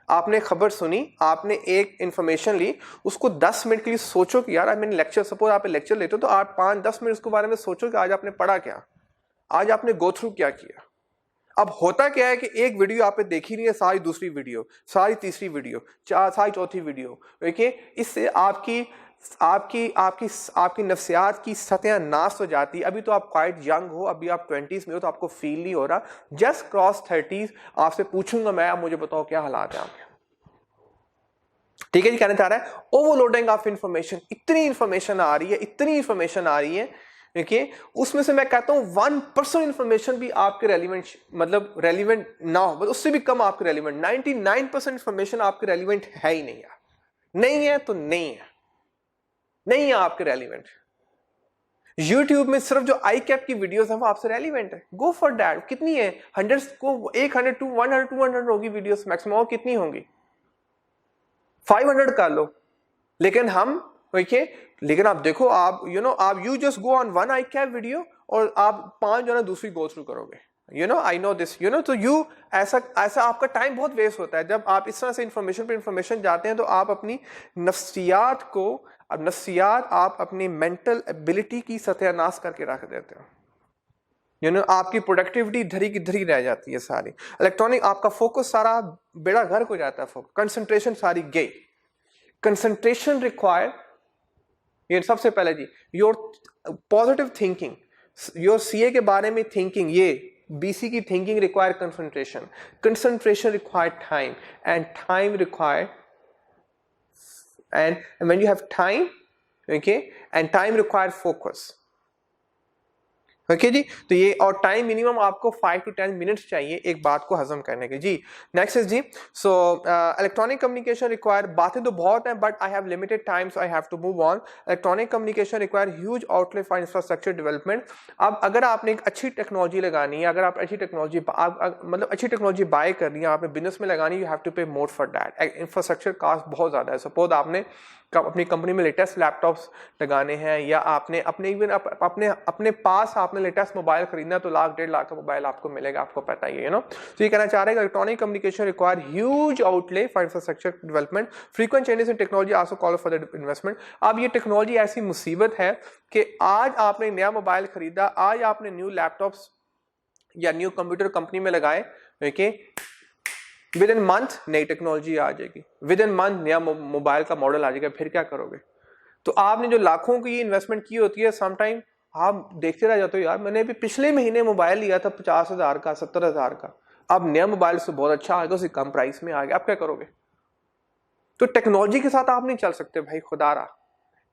आपने खबर सुनी, आपने एक इंफॉर्मेशन ली, उसको 10 मिनट के लिए सोचो कि यार मैंने लेक्चर, सपोज आप लेक्चर लेते हो तो आप 5-10 मिनट उसके बारे में सोचो कि आज आपने पढ़ा क्या, आज आपने गो थ्रू क्या किया। अब होता क्या है कि एक वीडियो आपने देखी नहीं है, सारी दूसरी वीडियो, सारी तीसरी वीडियो, सारी चौथी वीडियो, देखिए इससे आपकी आपकी आपकी आपकी नफ्सियात की सत्यानाश हो जाती है। अभी तो आप क्वाइट यंग हो, अभी आप 20s में हो, तो आपको फील नहीं हो रहा। जस्ट क्रॉस 30s आपसे पूछूंगा मैं, आप मुझे बताओ क्या हालात है आपके। ठीक है जी, कहना चाह रहा है ओवरलोडिंग ऑफ इंफॉर्मेशन, इतनी इंफॉर्मेशन आ रही है, इतनी इंफॉर्मेशन आ रही है, देखिए उसमें से मैं कहता हूं 1% इंफॉर्मेशन भी आपके रेलिवेंट, मतलब रेलिवेंट ना हो, मतलब उससे भी कम आपके रेलिवेंट। 99% इंफॉर्मेशन आपके रेलिवेंट है ही नहीं है, नहीं है तो नहीं है, नहीं है आपके रेलिवेंट। YouTube में सिर्फ जो आई कैप की वीडियोस हैं वो आपसे रेलिवेंट है, गो फॉर दैट। कितनी है, 100 को 100 टू 100 200 होगी वीडियोस मैक्सिमम, कितनी होंगी 500 कर लो। लेकिन हम देखिए, लेकिन आप देखो, आप आप you just go on one I cap video और आप 5 जो है दूसरी गो थ्रू करोगे, आई नो दिस, तो ऐसा आपका टाइम बहुत वेस्ट होता है। जब आप इस तरह से इंफॉर्मेशन पे इंफॉर्मेशन जाते हैं तो आप अपनी नफ्सियात को, अब नफ्सियात आप अपनी मेंटल एबिलिटी की सत्यानाश करके रख देते हो। आपकी प्रोडक्टिविटी धरी की धरी रह जाती है सारी। इलेक्ट्रॉनिक आपका फोकस सारा बेड़ा गर्क हो जाता है, फोकस कंसंट्रेशन सारी गई। कंसंट्रेशन रिक्वायर, ये सबसे पहले जी your positive thinking, your CA के बारे में थिंकिंग, ये बीसी की thinking require concentration, concentration require time, and time require and when you have time, okay, and time require focus, okay जी। तो ये, और टाइम मिनिमम आपको 5 to 10 मिनट्स चाहिए एक बात को हजम करने के जी। नेक्स्ट इज जी, सो इलेक्ट्रॉनिक कम्युनिकेशन रिक्वायर, बातें तो बहुत हैं but I have limited time so I have to move on. Electronic communication require huge outlay for infrastructure development. अब अगर आपने एक अच्छी टेक्नोलॉजी लगानी है, अगर आप अच्छी टेक्नोलॉजी मतलब अच्छी टेक्नोलॉजी बाय करनी है, आपने बिजनेस में लगानी, यू हैव टू पे more for that. Infrastructure cost बहुत ज़्यादा है। सपोज आपने अपनी कंपनी में लेटेस्ट लैपटॉप्स लगाने हैं, या आपने अपने इवन अपने पास आपने लेटेस्ट मोबाइल खरीदना, तो 1,00,000-1,50,000 का मोबाइल आपको मिलेगा, आपको पता ही है तो ये कहना चाह रहे हैं electronic communication require huge outlay for infrastructure development, frequent changes in technology also call for the investment. अब ये टेक्नोलॉजी ऐसी मुसीबत है कि आज आपने नया मोबाइल खरीदा, आज आपने न्यू लैपटॉप्स या न्यू कंप्यूटर कंपनी में लगाए, विद इन मंथ नई टेक्नोलॉजी आ जाएगी, विद इन मंथ नया मोबाइल का मॉडल आ जाएगा, फिर क्या करोगे? तो आपने जो लाखों की इन्वेस्टमेंट की होती है, सम टाइम आप देखते रह जाते हो, यार मैंने अभी पिछले महीने मोबाइल लिया था 50,000 का, 70,000 का, अब नया मोबाइल से बहुत अच्छा आ गया, उससे कम प्राइस में आ गया, आप क्या करोगे? तो टेक्नोलॉजी के साथ आप नहीं चल सकते भाई, खुदारा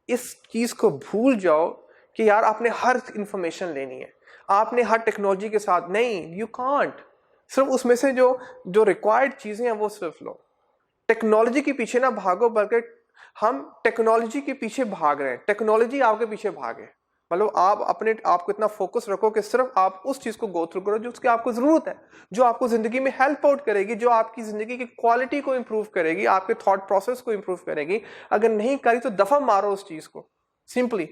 इस चीज को भूल जाओ कि यार आपने हर इंफॉर्मेशन लेनी है, आपने हर टेक्नोलॉजी के साथ नहीं, यू कांट। सिर्फ उसमें से जो रिक्वायर्ड चीजें हैं वो सिर्फ लो। टेक्नोलॉजी के पीछे ना भागो, बल्कि हम टेक्नोलॉजी के पीछे भाग रहे हैं, टेक्नोलॉजी आपके पीछे भागे। मतलब आप अपने आप को इतना फोकस रखो कि सिर्फ आप उस चीज को गो थ्रू करो जो उसकी आपको जरूरत है, जो आपको जिंदगी में हेल्प आउट करेगी, जो आपकी जिंदगी की क्वालिटी को इंप्रूव करेगी, आपके थॉट प्रोसेस को इंप्रूव करेगी। अगर नहीं करी तो दफा मारो उस चीज को, सिंपली।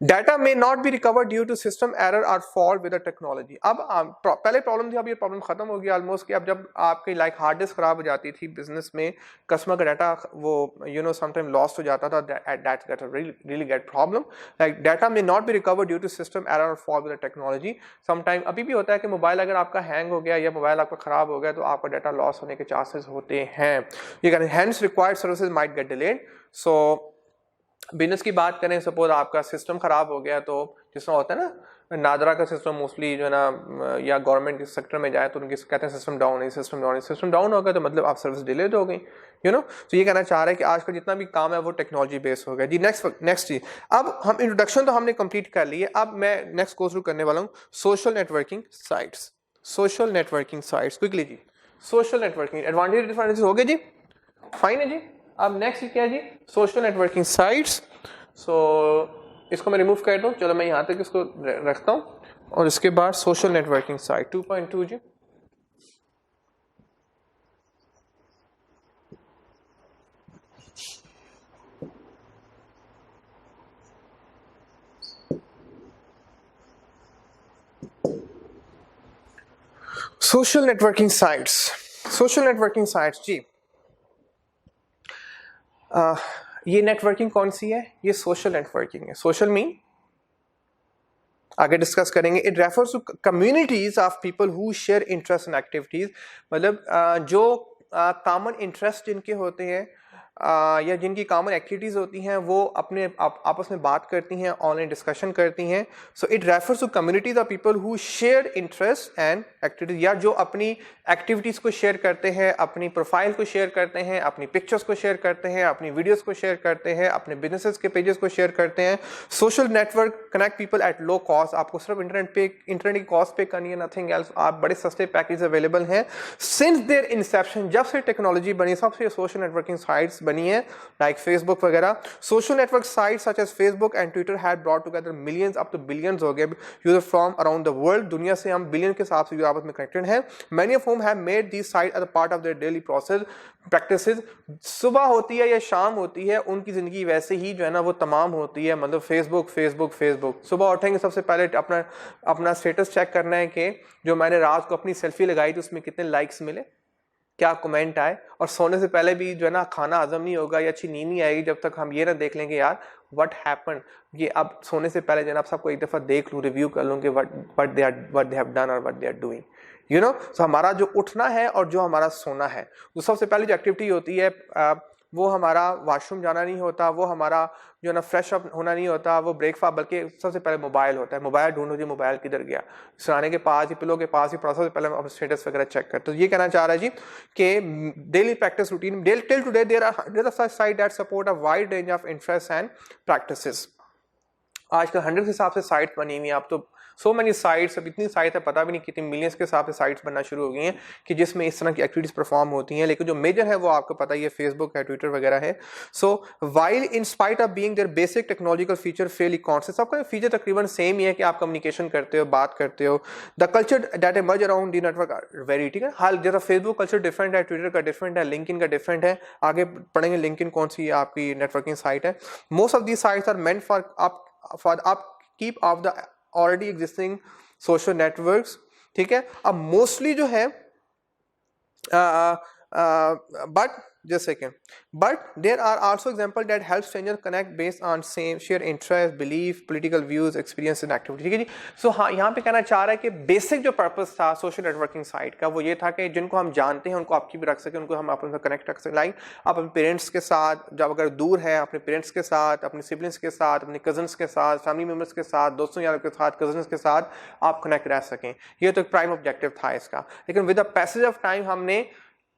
डाटा में not be recover due to system error और फॉल्ट विद द टेक्नोलॉजी। अब पहले प्रॉब्लम थी, अब ये प्रॉब्लम खत्म हो गई ऑलमोस्ट, कि अब जब आपकी लाइक हार्ड डिस्क खराब हो जाती थी बिजनेस में, कस्टमर का डाटा वो समटाइम लॉस्ट हो जाता था, that's really get problem. Like data में not be recover due to system error और fault with the technology. Sometime अभी भी होता है कि मोबाइल अगर आपका हैंग हो गया या मोबाइल आपका खराब हो गया तो आपका डाटा लॉस होने के चांसेस होते हैं। ये कहते हैं hence required services might get delayed. सो बिजनेस की बात करें, सपोज आपका सिस्टम खराब हो गया, तो जिस तरह होता है ना नादरा का सिस्टम मोस्टली जो है ना, या गवर्नमेंट के सेक्टर में जाए तो उनके कहते हैं सिस्टम डाउन है, सिस्टम डाउन हो गया तो मतलब आप सर्विस डिले हो गई, तो ये कहना चाह रहे हैं कि आज का जितना भी काम है वो टेक्नोलॉजी बेस्ड हो गया जी। नेक्स्ट जी, अब हम इंट्रोडक्शन तो हमने कंप्लीट कर ली है, अब मैं नेक्स्ट कोर्स शुरू करने वाला हूँ social networking sites. Social networking sites quickly जी, सोशल नेटवर्किंग एडवांटेज डिसएडवांटेज हो गए जी, फाइन है जी। अब नेक्स्ट क्या है जी, सोशल नेटवर्किंग साइट्स। सो इसको मैं रिमूव कर दूं, चलो मैं यहाँ तक इसको रखता हूँ, और इसके बाद सोशल नेटवर्किंग साइट 2.2 जी। Social networking sites, social networking sites जी, ये नेटवर्किंग कौन सी है, ये सोशल नेटवर्किंग है। सोशल मीन आगे डिस्कस करेंगे, it refers to communities of people who share interest in activities, मतलब जो कॉमन इंटरेस्ट जिनके होते हैं या जिनकी कॉमन एक्टिविटीज होती हैं वो अपने आपस में बात करती हैं, ऑनलाइन डिस्कशन करती हैं। So it refers to communities of people who share interest and activities, या जो अपनी एक्टिविटीज को शेयर करते हैं, अपनी प्रोफाइल को शेयर करते हैं, अपनी पिक्चर्स को शेयर करते हैं, अपनी वीडियोस को शेयर करते हैं, अपने बिजनेसेस के पेजेस को शेयर करते हैं। Social network connect people at low cost, आपको सिर्फ इंटरनेट की कॉस्ट पे करनी है, नथिंग एल्स, आप बड़े सस्ते पैकेज अवेलेबल हैं। सिंस देयर इंसेप्शन, जब से टेक्नोलॉजी बनी सबसे सोशल नेटवर्किंग साइट्स बनी है, लाइक फेसबुक वगैरह। Social network sites such as Facebook and Twitter had brought together millions, अब तो बिलियंस हो गए user from around the world, दुनिया से हम बिलियन के हिसाब से आपस में कनेक्टेड हैं। Many of whom have made these sites as a part of their daily process practices। सुबह होती है या शाम होती है, उनकी जिंदगी वैसे ही जो है ना वो तमाम होती है, मतलब फेसबुक फेसबुक फेसबुक। सुबह उठेंगे सबसे पहले अपना स्टेटस चेक करना है कि जो मैंने रात को अपनी सेल्फी लगाई थी उसमें कितने लाइक्स मिले, क्या कमेंट आए, और सोने से पहले भी जो है ना खाना हजम नहीं होगा या अच्छी नींद नहीं आएगी जब तक हम ये ना देख लेंगे यार व्हाट हैपेंड। ये अब सोने से पहले जनाब सबको एक दफ़ा देख लूँ, रिव्यू कर लूँ कि व्हाट दे हैव डन और व्हाट दे आर डूइंग, सो हमारा जो उठना है और जो हमारा सोना है, तो सबसे पहले जो एक्टिविटी होती है वो हमारा वॉशरूम जाना नहीं होता, वो हमारा जो है ना फ्रेश अप होना नहीं होता, वो ब्रेकफास्ट, बल्कि सबसे पहले मोबाइल होता है। मोबाइल ढूंढो जी, मोबाइल किधर गया, सराने के पास ही, पिलो के पास ही पड़ा, सबसे पहले हम स्टेटस वगैरह चेक करते। तो ये कहना चाह रहा है जी कि daily practice routine till today there are site that support a wide range of interest and practices. आजकल 100 के हिसाब से साइट बनी हुई है, आप तो सो मैनी साइट्स, अब इतनी साइट है पता भी नहीं कितनी मिलियंस के हिसाब से साइट्स बनना शुरू हो गई हैं कि जिसमें इस तरह की एक्टिविटीज परफॉर्म होती हैं, लेकिन जो मेजर है वो आपको पता ही है, फेसबुक है, ट्विटर वगैरह है। So while in spite of being their basic technological feature fairly constant, सबका फीचर तकरीबन सेम ही है कि आप कम्युनिकेशन करते हो, बात करते हो। The culture that emerge around the network very, ठीक है, हाल जैसा फेसबुक कल्चर डिफरेंट है, ट्विटर का डिफरेंट है, लिंक्डइन का डिफरेंट है, आगे पढ़ेंगे लिंक्डइन कौन सी आपकी नेटवर्किंग साइट है। Most of these sites are meant for आप keep of the already existing social networks, ठीक है। अब मोस्टली जो है but just second, but there are also example that help strangers connect based on same share interest, belief, political views, experience and activity, ठीक है जी। सो हाँ, यहाँ पे कहना चाह रहा है कि बेसिक जो पर्पस था सोशल नेटवर्किंग साइट का वो ये था कि जिनको हम जानते हैं उनको आपकी भी रख सके, उनको हम आपस में कनेक्ट रख सकें। लाइक आप अपने पेरेंट्स के साथ, जब अगर दूर है अपने पेरेंट्स के साथ, अपने सिबलिंग्स के साथ, अपने कजन्स के साथ, फैमिली मेम्बर्स के साथ, दोस्तों यारों के साथ, कजन्स के साथ आप कनेक्ट रह सकें, ये तो एक प्राइम ऑब्जेक्टिव था इसका। लेकिन with the passage of time हमने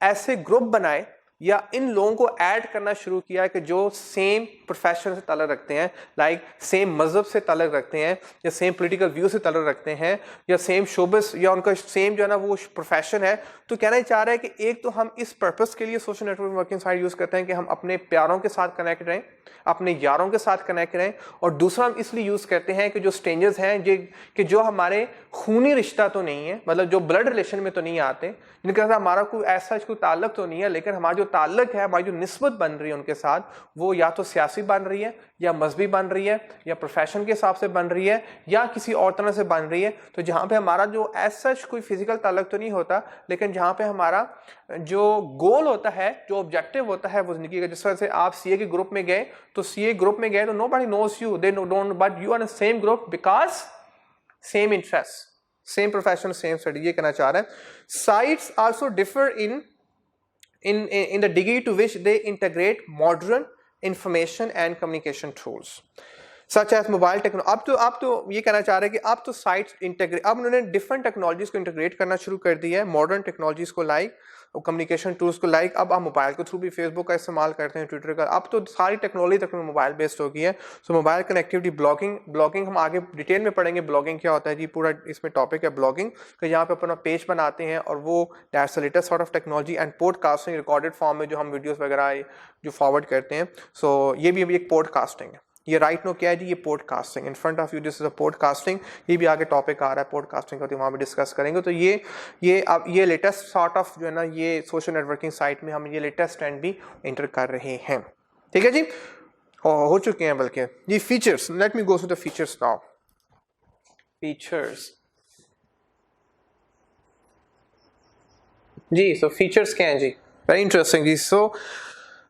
ऐसे ग्रुप बनाए या इन लोगों को ऐड करना शुरू किया कि जो सेम प्रोफेशन से ताल्लुक़ रखते हैं, लाइक सेम मज़हब से ताल्लुक़ रखते हैं, या सेम पॉलिटिकल व्यू से ताल्लुक़ रखते हैं, या सेम शोबस, या उनका सेम जो है ना वो प्रोफेशन है, तो कहना ही चाह रहा है कि एक तो हम इस पर्पस के लिए सोशल नेटवर्किंग साइट यूज करते हैं कि हम अपने प्यारों के साथ कनेक्ट रहें, अपने यारों के साथ कनेक्ट रहें, और दूसरा हम इसलिए यूज करते हैं कि जो स्ट्रेंजर्स हैं कि जो हमारे खूनी रिश्ता तो नहीं है, मतलब जो ब्लड रिलेशन में तो नहीं आते, जिनके साथ हमारा कोई ऐसा कोई ताल्लुक तो नहीं है, लेकिन हमारा जो ताल्लुक है, हमारी जो निस्बत बन रही है उनके साथ, वो या तो सियासी बन रही है, या मजहबी बन रही है, या प्रोफेशन के हिसाब से बन रही है, या किसी और तरह से बन रही है। तो जहां पे हमारा जो ऐसा कोई फिजिकल ताल्लुक तो नहीं होता, लेकिन जहां पे हमारा जो गोल होता है, जो ऑब्जेक्टिव होता है वो जिंदगी का, जिस तरह से आप सीए के ग्रुप में गए, तो सीए ग्रुप में गए तो nobody knows you, they don't, but you are in same group because same interest, same profession, same study. ये कहना चाह रहा है। Sites also differ in the degree to which they integrate modern information and communication tools such as mobile technology। अब तो ये कहना चाह रहे हैं कि अब तो साइट्स इंटीग्रेट, अब उन्होंने डिफरेंट टेक्नोलॉजीज को इंटीग्रेट करना शुरू कर दिया है, मॉडर्न टेक्नोलॉजीज को लाइक कम्युनिकेशन टूल्स को लाइक। अब आप मोबाइल के थ्रू भी फेसबुक का इस्तेमाल करते हैं, ट्विटर का, अब तो सारी टेक्नोलॉजी तकरीबन मोबाइल बेस्ड हो गई है। सो मोबाइल कनेक्टिविटी, ब्लॉगिंग हम आगे डिटेल में पढ़ेंगे ब्लॉगिंग क्या होता है जी, पूरा इसमें टॉपिक है ब्लॉगिंग, कि यहाँ पे अपना पेज बनाते हैं और वो that's the latest sort of technology. And podcasting, recorded form में जो हम वीडियोस वगैरह जो फॉरवर्ड करते हैं, सो ये भी एक पॉडकास्टिंग है। ये राइट नो क्या है जी, ये podcasting, in front of you this is a podcasting. ये भी आगे टॉपिक आ रहा है पॉडकास्टिंग का, तो वहाँ पे डिस्कस करेंगे। तो ये लेटेस्ट सॉर्ट ऑफ जो है ना, ये सोशल नेटवर्किंग साइट में हम ये लेटेस्ट ट्रेंड भी एंटर कर रहे हैं। ठीक है जी, हो चुके हैं बल्कि जी। Features, let me go to the features now. Features जी, सो फीचर्स क्या हैं जी, वेरी इंटरेस्टिंग जी। So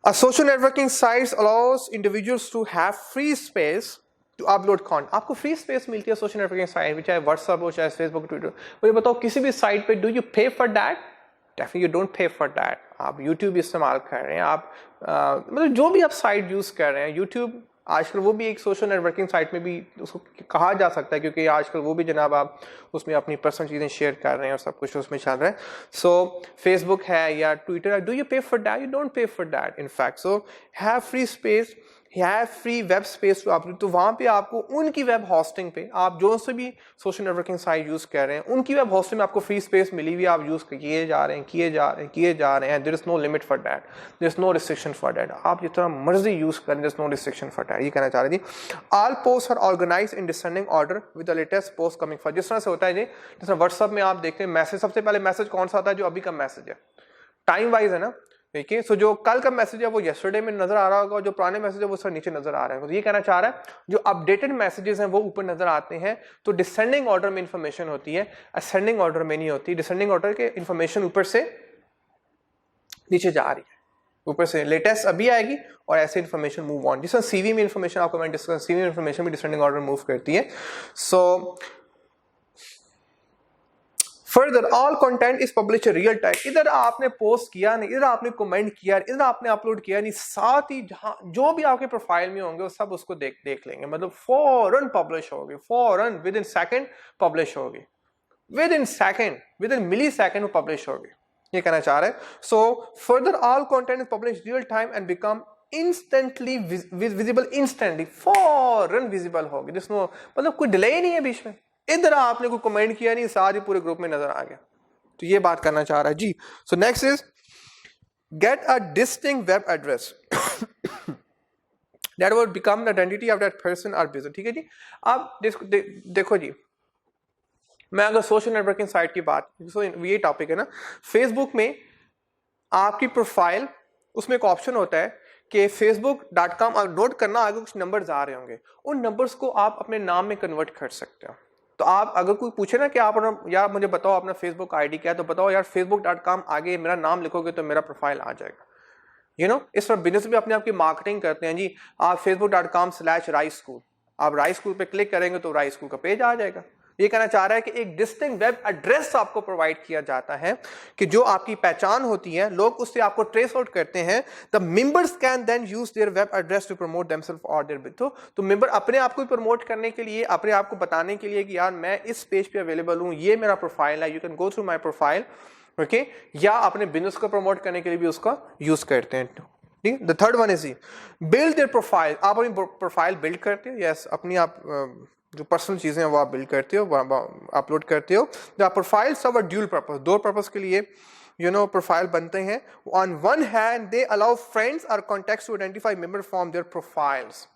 a social networking site allows individuals to have free space to upload content। आपको फ्री स्पेस मिलती है सोशल नेटवर्किंग साइट में, चाहे व्हाट्सएप हो, चाहे फेसबुक, ट्विटर। मुझे बताओ किसी भी साइट पे, do you pay for that? Definitely you don't pay for that. आप यूट्यूब इस्तेमाल कर रहे हैं, आप मतलब जो भी आप साइट यूज कर रहे हैं, यूट्यूब आजकल वो भी एक सोशल नेटवर्किंग साइट में भी उसको कहा जा सकता है, क्योंकि आजकल वो भी जनाब आप उसमें अपनी पर्सनल चीज़ें शेयर कर रहे हैं और सब कुछ उसमें चल रहा है। सो फेसबुक है या ट्विटर है, do you pay for that? You don't pay for that in fact. So have free space, have free web space to upload. तो वहाँ पे आपको उनकी वेब होस्टिंग पे, आप जो से भी सोशल नेटवर्किंग साइट यूज़ कर रहे हैं, उनकी वेब होस्टिंग में आपको फ्री स्पेस मिली हुई, आप यूज़ किए जा रहे हैं। There is no limit for that, there is no restriction for that. आप जितना मर्जी यूज़ करें, there is no restriction for that. ये कहना चाह रही थी। All post are organise in descending order with the latest post coming for. जिस तरह से होता है जी, जिस तरह व्हाट्सएप में आप देखते हैं मैसेज, सबसे पहले मैसेज कौन सा आता है? जो अभी का मैसेज है, टाइम वाइज है ना, ठीक है। सो जो कल का मैसेज है वो येस्टरडे में नजर आ रहा होगा, जो पुराने मैसेज है वो सर नीचे नजर आ रहा है। तो ये कहना चाह रहा है जो अपडेटेड मैसेजेस हैं वो ऊपर नजर आते हैं। तो डिसेंडिंग ऑर्डर में इंफॉर्मेशन होती है, असेंडिंग ऑर्डर में नहीं होती। डिसेंडिंग ऑर्डर के इंफॉर्मेशन ऊपर से नीचे जा रही है, ऊपर से लेटेस्ट अभी आएगी और ऐसे इंफॉर्मेशन मूव ऑन। जिस सीवी में इंफॉर्मेशन आपको मैं डिस्कस, सीवी में इंफॉर्मेशन भी डिसेंडिंग ऑर्डर मूव करती है। सो further all content is publish real time. इधर आपने पोस्ट किया नहीं, इधर आपने कमेंट किया, इधर आपने अपलोड किया नहीं, साथ ही जहां जो भी आपके प्रोफाइल में होंगे वो सब उसको देख लेंगे। मतलब फौरन पब्लिश होगी, फौरन विद इन सेकंड पब्लिश होगी, within second, within millisecond publish होगी। ये कहना चाह रहे हैं। So further all content is publish real time and become instantly visible, instantly फौरन विजिबल होगी। जिसमें मतलब कोई डिले नहीं है बीच में, इधर आपने कोई कमेंट किया नहीं, सारे पूरे ग्रुप में नजर आ गया। तो ये बात करना चाह रहा है जी। So next is get a distinct web address that will become the identity of that person और बिजनेस। ठीक है जी। अब देखो जी, मैं अगर सोशल नेटवर्किंग साइट की बात, ये टॉपिक है ना, फेसबुक में आपकी प्रोफाइल, उसमें एक ऑप्शन होता है कि facebook.com आप नोट करना, आगे कुछ नंबर्स आ रहे होंगे, उन नंबर्स को आप अपने नाम में कन्वर्ट कर सकते हो। तो आप अगर कोई पूछे ना कि आप यार मुझे बताओ अपना फेसबुक आईडी क्या है, तो बताओ यार facebook.com आगे मेरा नाम लिखोगे तो मेरा प्रोफाइल आ जाएगा। यू नो, इस तरह बिजनेस भी अपने आप की मार्केटिंग करते हैं जी। आप facebook.com/राइस स्कूल, आप राइस स्कूल पे क्लिक करेंगे तो राइस स्कूल का पेज आ जाएगा। ये कहना चाह रहा है कि एक डिस्टिंक्ट वेब एड्रेस आपको प्रोवाइड किया जाता है कि जो आपकी पहचान होती है, लोग उससे आपको ट्रेस आउट करते हैं। The members can then use their web address to promote themselves और देयर बिजनेस। तो मेंबर अपने आप को प्रमोट करने के लिए, अपने आप को बताने के लिए कि यार मैं इस पेज पे अवेलेबल हूं, ये मेरा प्रोफाइल है, you can go through my profile, okay. या अपने बिजनेस को प्रमोट करने के लिए भी उसका यूज करते हैं। The third one is build their profile. आप अपनी प्रोफाइल बिल्ड करते हो, यस, अपनी आप जो पर्सनल चीजें हैं वो आप बिल्ड करते हो, अपलोड करते हो। The profile serve a dual purpose, दो पर्पस के लिए प्रोफाइल बनते हैं। On one hand they allow friends और contacts to identify member from their profiles.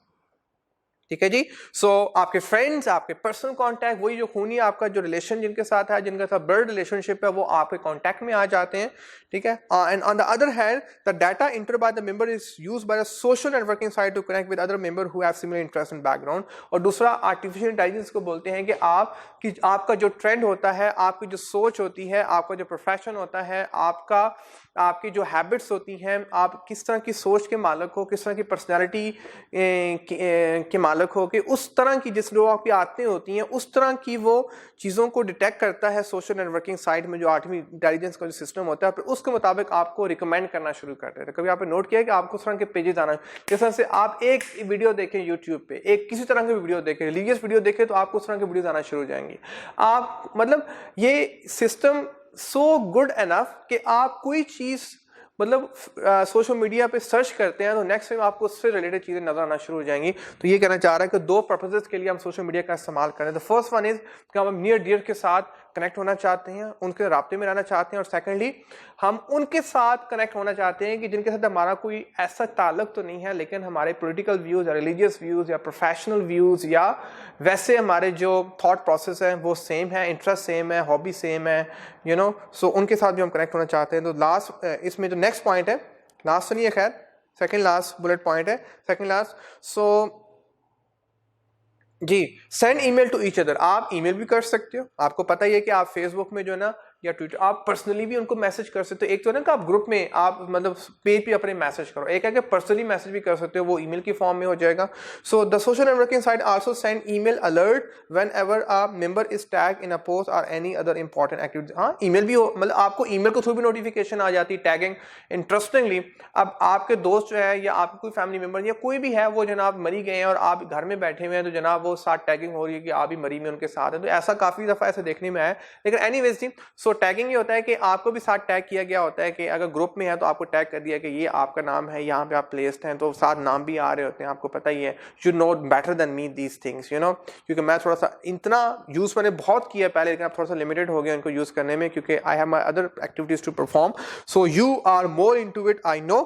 ठीक है जी। सो आपके फ्रेंड्स, आपके पर्सनल कांटेक्ट, वही जो खूनी आपका जो रिलेशन जिनके साथ है, जिनका साथ ब्लड रिलेशनशिप है, वो आपके कांटेक्ट में आ जाते हैं। ठीक है। And on the other hand the data entered by the member is used by the social networking site to connect with other member who have similar interest and background. और दूसरा आर्टिफिशियल इंटेलिजेंस को बोलते हैं कि आपका जो trend होता है, आपकी जो सोच होती है, आपका जो प्रोफेशन होता है, आपकी जो हैबिट्स होती हैं, आप किस तरह की सोच के मालिक हो, किस तरह की पर्सनैलिटी के मालिक हो, कि उस तरह की जिस लोग आपकी आदतें होती हैं, उस तरह की वो चीज़ों को डिटेक्ट करता है सोशल नेटवर्किंग साइट में जो आर्टिफिशियल इंटेलिजेंस का जो सिस्टम होता है, फिर उसके मुताबिक आपको रिकमेंड करना शुरू करते हैं। तो कभी आपने नोट किया है कि आपको उस तरह के पेजेस आना, जिस तरह से आप एक वीडियो देखें यूट्यूब पे, एक किसी तरह की वीडियो देखें, रिलीजियस वीडियो देखें, तो आपको उस तरह के वीडियोज आना शुरू हो जाएंगी। आप मतलब ये सिस्टम सो गुड एनफ कि आप कोई चीज़ मतलब सोशल मीडिया पे सर्च करते हैं तो नेक्स्ट टाइम आपको उससे रिलेटेड चीज़ें नजर आना शुरू हो जाएंगी। तो ये कहना चाह रहा है कि दो पर्पसेस के लिए हम सोशल मीडिया का इस्तेमाल करें। द फर्स्ट वन इज कि हम नियर डियर के साथ कनेक्ट होना चाहते हैं, उनके राब्ते में रहना चाहते हैं, और सेकेंडली हम उनके साथ कनेक्ट होना चाहते हैं कि जिनके साथ हमारा कोई ऐसा ताल्लुक तो नहीं है, लेकिन हमारे पॉलिटिकल व्यूज़ या रिलीजियस व्यूज़ या प्रोफेशनल व्यूज़ या वैसे हमारे जो थॉट प्रोसेस है वो सेम है, इंटरेस्ट सेम है, हॉबी सेम है, सो उनके साथ भी हम कनेक्ट होना चाहते हैं। तो लास्ट इसमें जो नेक्स्ट पॉइंट है, लास्ट तो नहीं है खैर, सेकेंड लास्ट बुलेट पॉइंट है, सेकेंड लास्ट। सो जी, send email to each other. आप ईमेल भी कर सकते हो, आपको पता ही है कि आप फेसबुक में जो है ना या ट्विटर, आप पर्सनली भी उनको मैसेज कर सकते हो। एक तो ना कि आप ग्रुप में आप मतलब पेज पे अपने मैसेज करो, एक है कि पर्सनली मैसेज भी कर सकते हो, वो ईमेल की फॉर्म में हो जाएगा। So the social networking site also send email alert when ever a member is tag in a post और एनी अदर इंपॉर्टेंट एक्टिविटी। हाँ, ईमेल भी हो, मतलब आपको ईमेल के थ्रू भी नोटिफिकेशन आ जाती है टैगिंग। इंटरेस्टिंगली अब आपके दोस्त जो है या आपके कोई फैमिली मेंबर या कोई भी है, वो जनाब मरी गए हैं और आप घर में बैठे हुए हैं, तो जनाब वो साथ टैगिंग हो रही है कि आप भी मरी में उनके साथ है। तो ऐसा काफी दफा ऐसे देखने में आया। लेकिन एनीवेज जी, सो टैगिंग ये होता है कि आपको भी साथ टैग किया गया होता है कि अगर ग्रुप में है तो आपको टैग कर दिया कि ये आपका नाम है, यहाँ पे आप प्लेस्ड हैं, तो साथ नाम भी आ रहे होते हैं। आपको पता ही है, you no better than me these things, क्योंकि मैं थोड़ा सा इतना यूज मैंने बहुत किया पहले, लेकिन अब थोड़ा सा लिमिटेड हो गया इनको यूज करने में, क्योंकि I have my other activities to perform. So you are more into it, I know.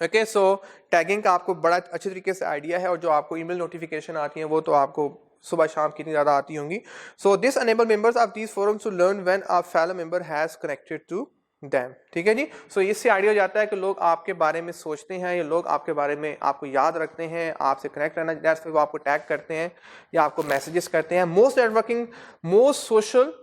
Okay, so tagging का आपको बड़ा अच्छे तरीके से आइडिया है, और जो आपको ईमेल नोटिफिकेशन आती है वो तो आपको सुबह शाम कितनी ज़्यादा आती होंगी। So this enable members of these forums to learn when a fellow member has connected to them. ठीक है जी। सो इससे आइडिया हो जाता है कि लोग आपके बारे में सोचते हैं, या लोग आपके बारे में आपको याद रखते हैं, आपसे कनेक्ट रहना, दैट्स वो आपको टैग करते हैं या आपको मैसेजेस करते हैं। Most social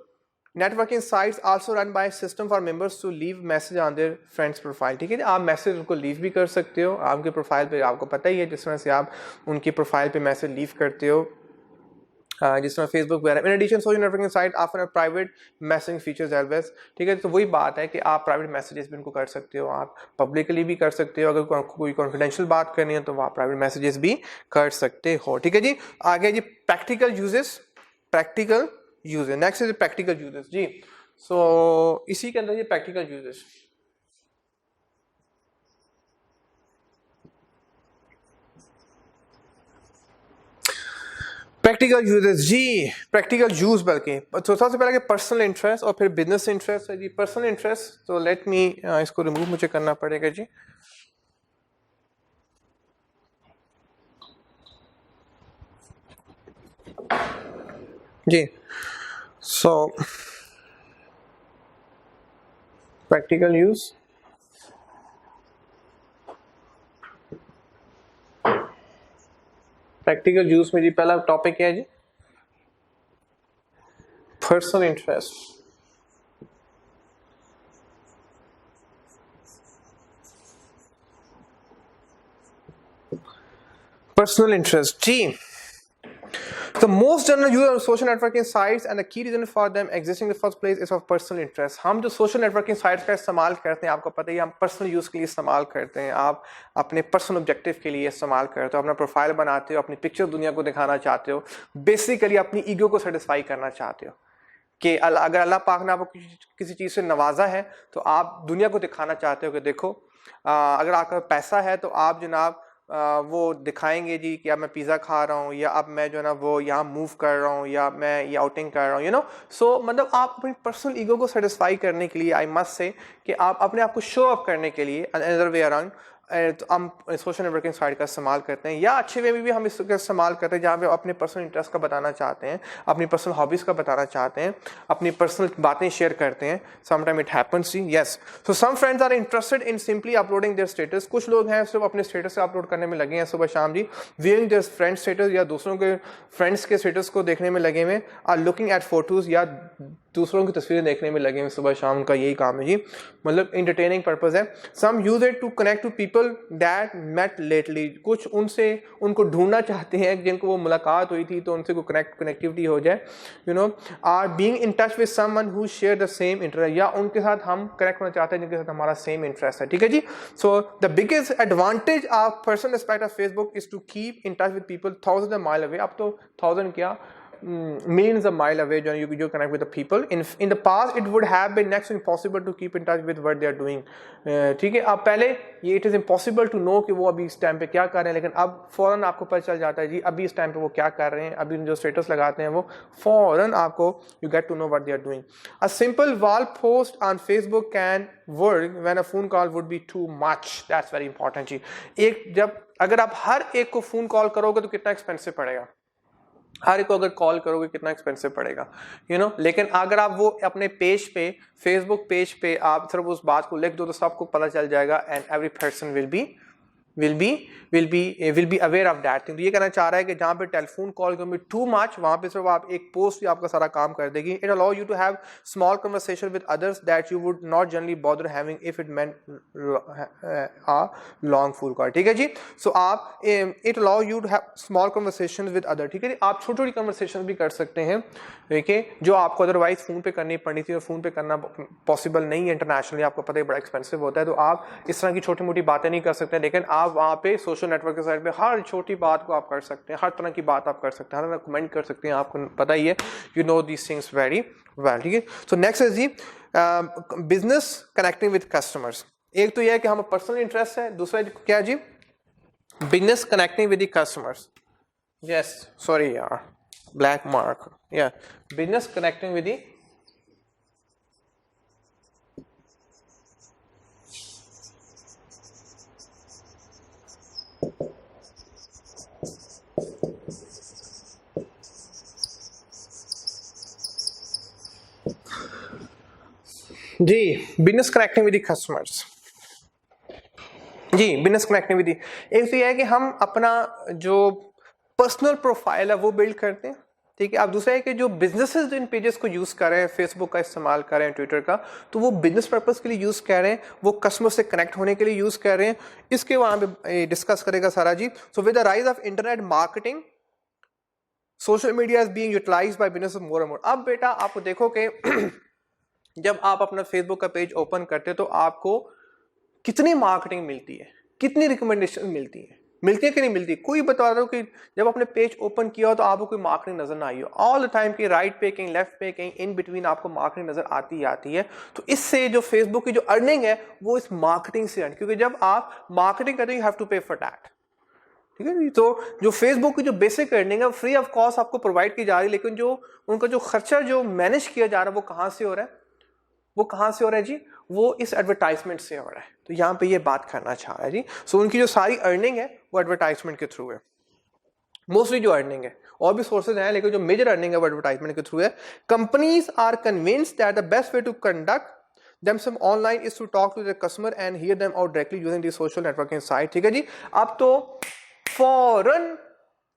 networking sites also run by system for members to leave message on their friends profile. ठीक है, आप मैसेज उनको लीव भी कर सकते हो आपके प्रोफाइल पे। आपको पता ही है जिस तरह से आप उनकी प्रोफाइल पे मैसेज लीव करते हो, जिस तरह फेसबुक वगैरह। In addition social networking site offer a private messaging features always. ठीक है, तो वही बात है कि आप प्राइवेट मैसेजेस भी उनको कर सकते हो, आप पब्लिकली भी कर सकते हो। अगर कोई कॉन्फिडेंशियल बात करनी है तो आप प्राइवेट मैसेजेस भी कर सकते हो। ठीक है जी। आगे जी, practical uses. Next is practical uses जी। सो इसी के अंदर ये प्रैक्टिकल यूजेस, प्रैक्टिकल यूजेस जी, प्रैक्टिकल यूज बल्कि तो सबसे पहले पर्सनल इंटरेस्ट और फिर बिजनेस इंटरेस्ट है जी। पर्सनल इंटरेस्ट, तो लेट मी इसको रिमूव मुझे करना पड़ेगा जी। जी, so practical use, practical use में जी पहला टॉपिक क्या है जी, पर्सनल इंटरेस्ट। पर्सनल इंटरेस्ट जी, the most general use of social networking sites and the key reason for them existing in the first place is of personal interest। हम जो social networking sites का इस्तेमाल करते हैं, आपको पता ही, हम पर्सनल यूज के लिए इस्तेमाल करते हैं। आप अपने पर्सनल ऑब्जेक्टिव के लिए इस्तेमाल करते हो, अपना प्रोफाइल बनाते हो, अपनी पिक्चर दुनिया को दिखाना चाहते हो, बेसिकली अपनी ईगो को सेटिस्फाई करना चाहते हो कि अगर अल्लाह पाक ने आपको किसी चीज़ से नवाजा है तो आप दुनिया को दिखाना चाहते हो कि देखो, अगर आपका पैसा है तो आप जनाब वो दिखाएंगे जी कि अब मैं पिज़्ज़ा खा रहा हूँ, या अब मैं जो है ना वो यहाँ मूव कर रहा हूँ, या मैं ये आउटिंग कर रहा हूँ, सो मतलब आप अपनी पर्सनल ईगो को सेटिस्फाई करने के लिए, आई मस्ट से कि आप अपने आप को शो अप करने के लिए अनदर वे अराउंड तो हम सोशल नेटवर्किंग साइट का इस्तेमाल करते हैं, या अच्छे वे में भी हम इसका इस्तेमाल करते हैं जहाँ पे अपने पर्सनल इंटरेस्ट का बताना चाहते हैं, अपनी पर्सनल हॉबीज़ का बताना चाहते हैं, अपनी पर्सनल बातें शेयर करते हैं. समटाइम इट हैपेंस जी, yes. So some friends are interested in simply uploading their status. कुछ लोग हैं सिर्फ अपने स्टेटस अपलोड करने में लगे हैं सुबह शाम जी, व्यूइंग देयर फ्रेंड स्टेटस या दूसरों के फ्रेंड्स के स्टेटस को देखने में लगे हुए, आर लुकिंग एट फोटोज़ या दूसरों की तस्वीरें देखने में लगे हुए सुबह शाम. उनका यही काम है जी, मतलब इंटरटेनिंग पर्पज़ है. Some use it to connect to people that met lately. कुछ उनको ढूंढना चाहते हैं जिनको वो मुलाकात हुई थी, तो उनसे कोई कनेक्टिविटी हो जाए. Are being in touch with someone who share the same interest, या उनके साथ हम कनेक्ट होना चाहते हैं जिनके साथ हमारा सेम इंटरेस्ट है. ठीक है जी. So the biggest advantage of personal aspect of Facebook is to keep in touch with people thousand mile away. अब तो 1000 क्या millions of mile away, you connect with the people. In the past it would have been next to impossible to keep in touch with what they are doing. ठीक है, अब पहले ये it is impossible to know कि वो अभी इस time पे क्या कर रहे हैं, लेकिन अब फौरन आपको पता चल जाता है जी अभी इस टाइम पे वो क्या कर रहे हैं. अभी जो स्टेटस लगाते हैं वो फौरन आपको you get to know what they are doing. A simple wall post on Facebook can work when a phone call would be too much. That's very important जी. अगर आप हर एक को फोन कॉल करोगे तो कितना एक्सपेंसिव पड़ेगा, हर एक को अगर कॉल करोगे कितना एक्सपेंसिव पड़ेगा, लेकिन अगर आप वो अपने पेज पे, फेसबुक पेज पे आप सिर्फ उस बात को लिख दो तो सबको पता चल जाएगा, and every person will be aware of that thing. तो ये कहना चाह रहा है कि जहाँ पे टेलीफोन कॉल में टू मच, वहाँ पे सिर्फ आप एक पोस्ट भी आपका सारा काम कर देगी. It allow you to have small conversation with others that you would not generally bother having if it meant a long phone call. ठीक है जी. सो आप it allow you to have small conversation with other. ठीक है जी. आप छोटी छोटी conversation भी कर सकते हैं, ठीक है, जो आपको अदरवाइज फोन पे करनी पड़नी थी और फोन पे करना पॉसिबल नहीं है इंटरनेशनली, आपको पता है बड़ा एक्सपेंसिव होता है. तो आप इस तरह की छोटी मोटी बातें नहीं कर सकते, लेकिन आप वहाँ पे सोशल नेटवर्क के साइड पे हर छोटी बात को आप कर सकते हैं, हर तरह की बात आप कर सकते हैं, हर तरह कमेंट कर सकते हैं. आपको पता ही है, you know these things very well. ठीक है. सो नेक्स्ट इज जी बिजनेस कनेक्टिंग विद कस्टमर्स. एक तो यह है कि हमें पर्सनल इंटरेस्ट है, दूसरा क्या जी, business connecting with the customers. Yes, sorry यार, ब्लैक मार्क. या बिजनेस कनेक्टिंग विद द जी, business connecting with the customers. जी, बिजनेस कनेक्टिंग विद, एक तो यह है कि हम अपना जो पर्सनल प्रोफाइल है वो बिल्ड करते हैं. ठीक है. अब दूसरा है कि जो बिजनेसेस इन पेजेस को यूज कर रहे हैं, फेसबुक का इस्तेमाल कर रहे हैं, ट्विटर का, तो वो बिजनेस पर्पस के लिए यूज कर रहे हैं, वो कस्टमर से कनेक्ट होने के लिए यूज कर रहे हैं. इसके वहां पे डिस्कस करेगा सारा जी. So with the rise of internet marketing, social media is being utilised by business more and more. अब बेटा आपको देखो कि जब आप अपना फेसबुक का पेज ओपन करते हो तो आपको कितनी मार्केटिंग मिलती है, कितनी रिकमेंडेशन मिलती है कि नहीं मिलती. कोई बता रहा हो कि जब आपने पेज ओपन किया हो तो आपको कोई मार्केटिंग नजर ना आई हो. ऑल द टाइम की राइट पे कहीं लेफ्ट पे कहीं इन बिटवीन आपको मार्केटिंग नजर आती ही आती है. तो इससे जो फेसबुक की जो अर्निंग है वो इस मार्केटिंग से अर्न, क्योंकि जब आप मार्केटिंग करते हो यू हैव टू पे फॉर दैट. ठीक है. तो जो फेसबुक की जो बेसिक अर्निंग है फ्री ऑफ कॉस्ट आपको प्रोवाइड की जा रही है, लेकिन जो उनका जो खर्चा जो मैनेज किया जा रहा है वो कहां से हो रहा है, जी, वो इस एडवर्टाइजमेंट से हो रहा है. तो यहाँ पे ये बात करना चाह रहा है जी. सो उनकी जो सारी अर्निंग है वो एडवर्टाइजमेंट के थ्रू है, मोस्टली जो अर्निंग है. और भी सोर्सेज हैं लेकिन जो मेजर अर्निंग है वो एडवर्टाइजमेंट के थ्रू है. Companies are convinced that the best way to conduct themselves online is to talk to their customer and hear them out directly using the social networking site. ठीक है जी. अब तो फौरन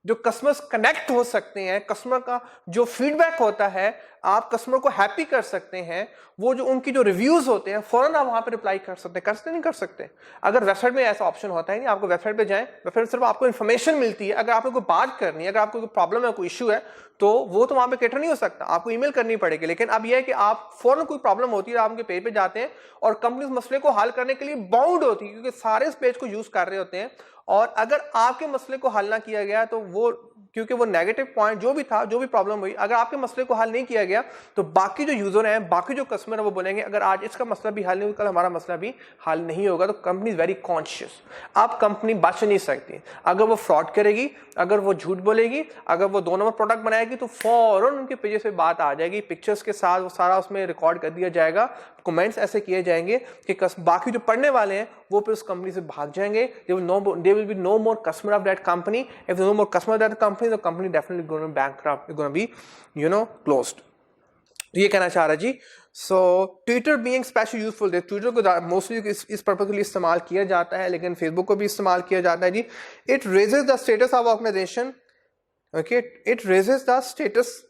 जो कस्टमर्स कनेक्ट हो सकते हैं, कस्टमर का जो फीडबैक होता है आप कस्टमर को हैप्पी कर सकते हैं, वो जो उनकी जो रिव्यूज होते हैं फौरन आप वहां पे रिप्लाई कर सकते हैं. नहीं कर सकते. अगर वेबसाइट में ऐसा ऑप्शन होता है नहीं, आपको वेबसाइट पे जाएं, वेबसाइट में सिर्फ आपको इन्फॉर्मेशन मिलती है. अगर आपको कोई बात करनी है, अगर आपको कोई प्रॉब्लम है, कोई इशू है, तो वो तो वहां पे कैटर नहीं हो सकता, आपको ईमेल करनी पड़ेगी. लेकिन अब यह है कि आप फौरन कोई प्रॉब्लम होती है आप उनके पेज पे जाते हैं और कंपनी उस मसले को हल करने के लिए बाउंड होती है, क्योंकि सारे इस पेज को यूज कर रहे होते हैं. और अगर आपके मसले को हल ना किया गया तो वो क्योंकि वो नेगेटिव पॉइंट जो भी था, जो भी प्रॉब्लम हुई, अगर आपके मसले को हल नहीं किया गया तो बाकी जो यूजर हैं, बाकी जो कस्टमर है, वो बोलेंगे अगर आज इसका मसला भी हल नहीं हुआ, कल हमारा मसला भी हल नहीं होगा। तो कंपनी इज वेरी कॉन्शियस। अब कंपनी बच नहीं सकती। अगर वो फ्रॉड करेगी, अगर वो झूठ बोलेगी, अगर वो 2 नंबर प्रोडक्ट बनाएगी, तो फौरन उनके पेजेस पे बात आ जाएगी, पिक्चर्स के साथ वो सारा उसमें रिकॉर्ड कर दिया जाएगा, कमेंट्स ऐसे किए जाएंगे कि बाकी जो पढ़ने वाले हैं वो फिर उस कंपनी से भाग जाएंगे। There will be no more customer of that company. If there's no more customer of that company, the company definitely going to be bankrupt, going to be closed. ये कहना चाह रहा जी। So Twitter being special useful, Twitter को mostly इस purpose के लिए इस्तेमाल किया जाता है, लेकिन फेसबुक को भी इस्तेमाल किया जाता है जी। It raises the status of organisation, okay, it raises the status.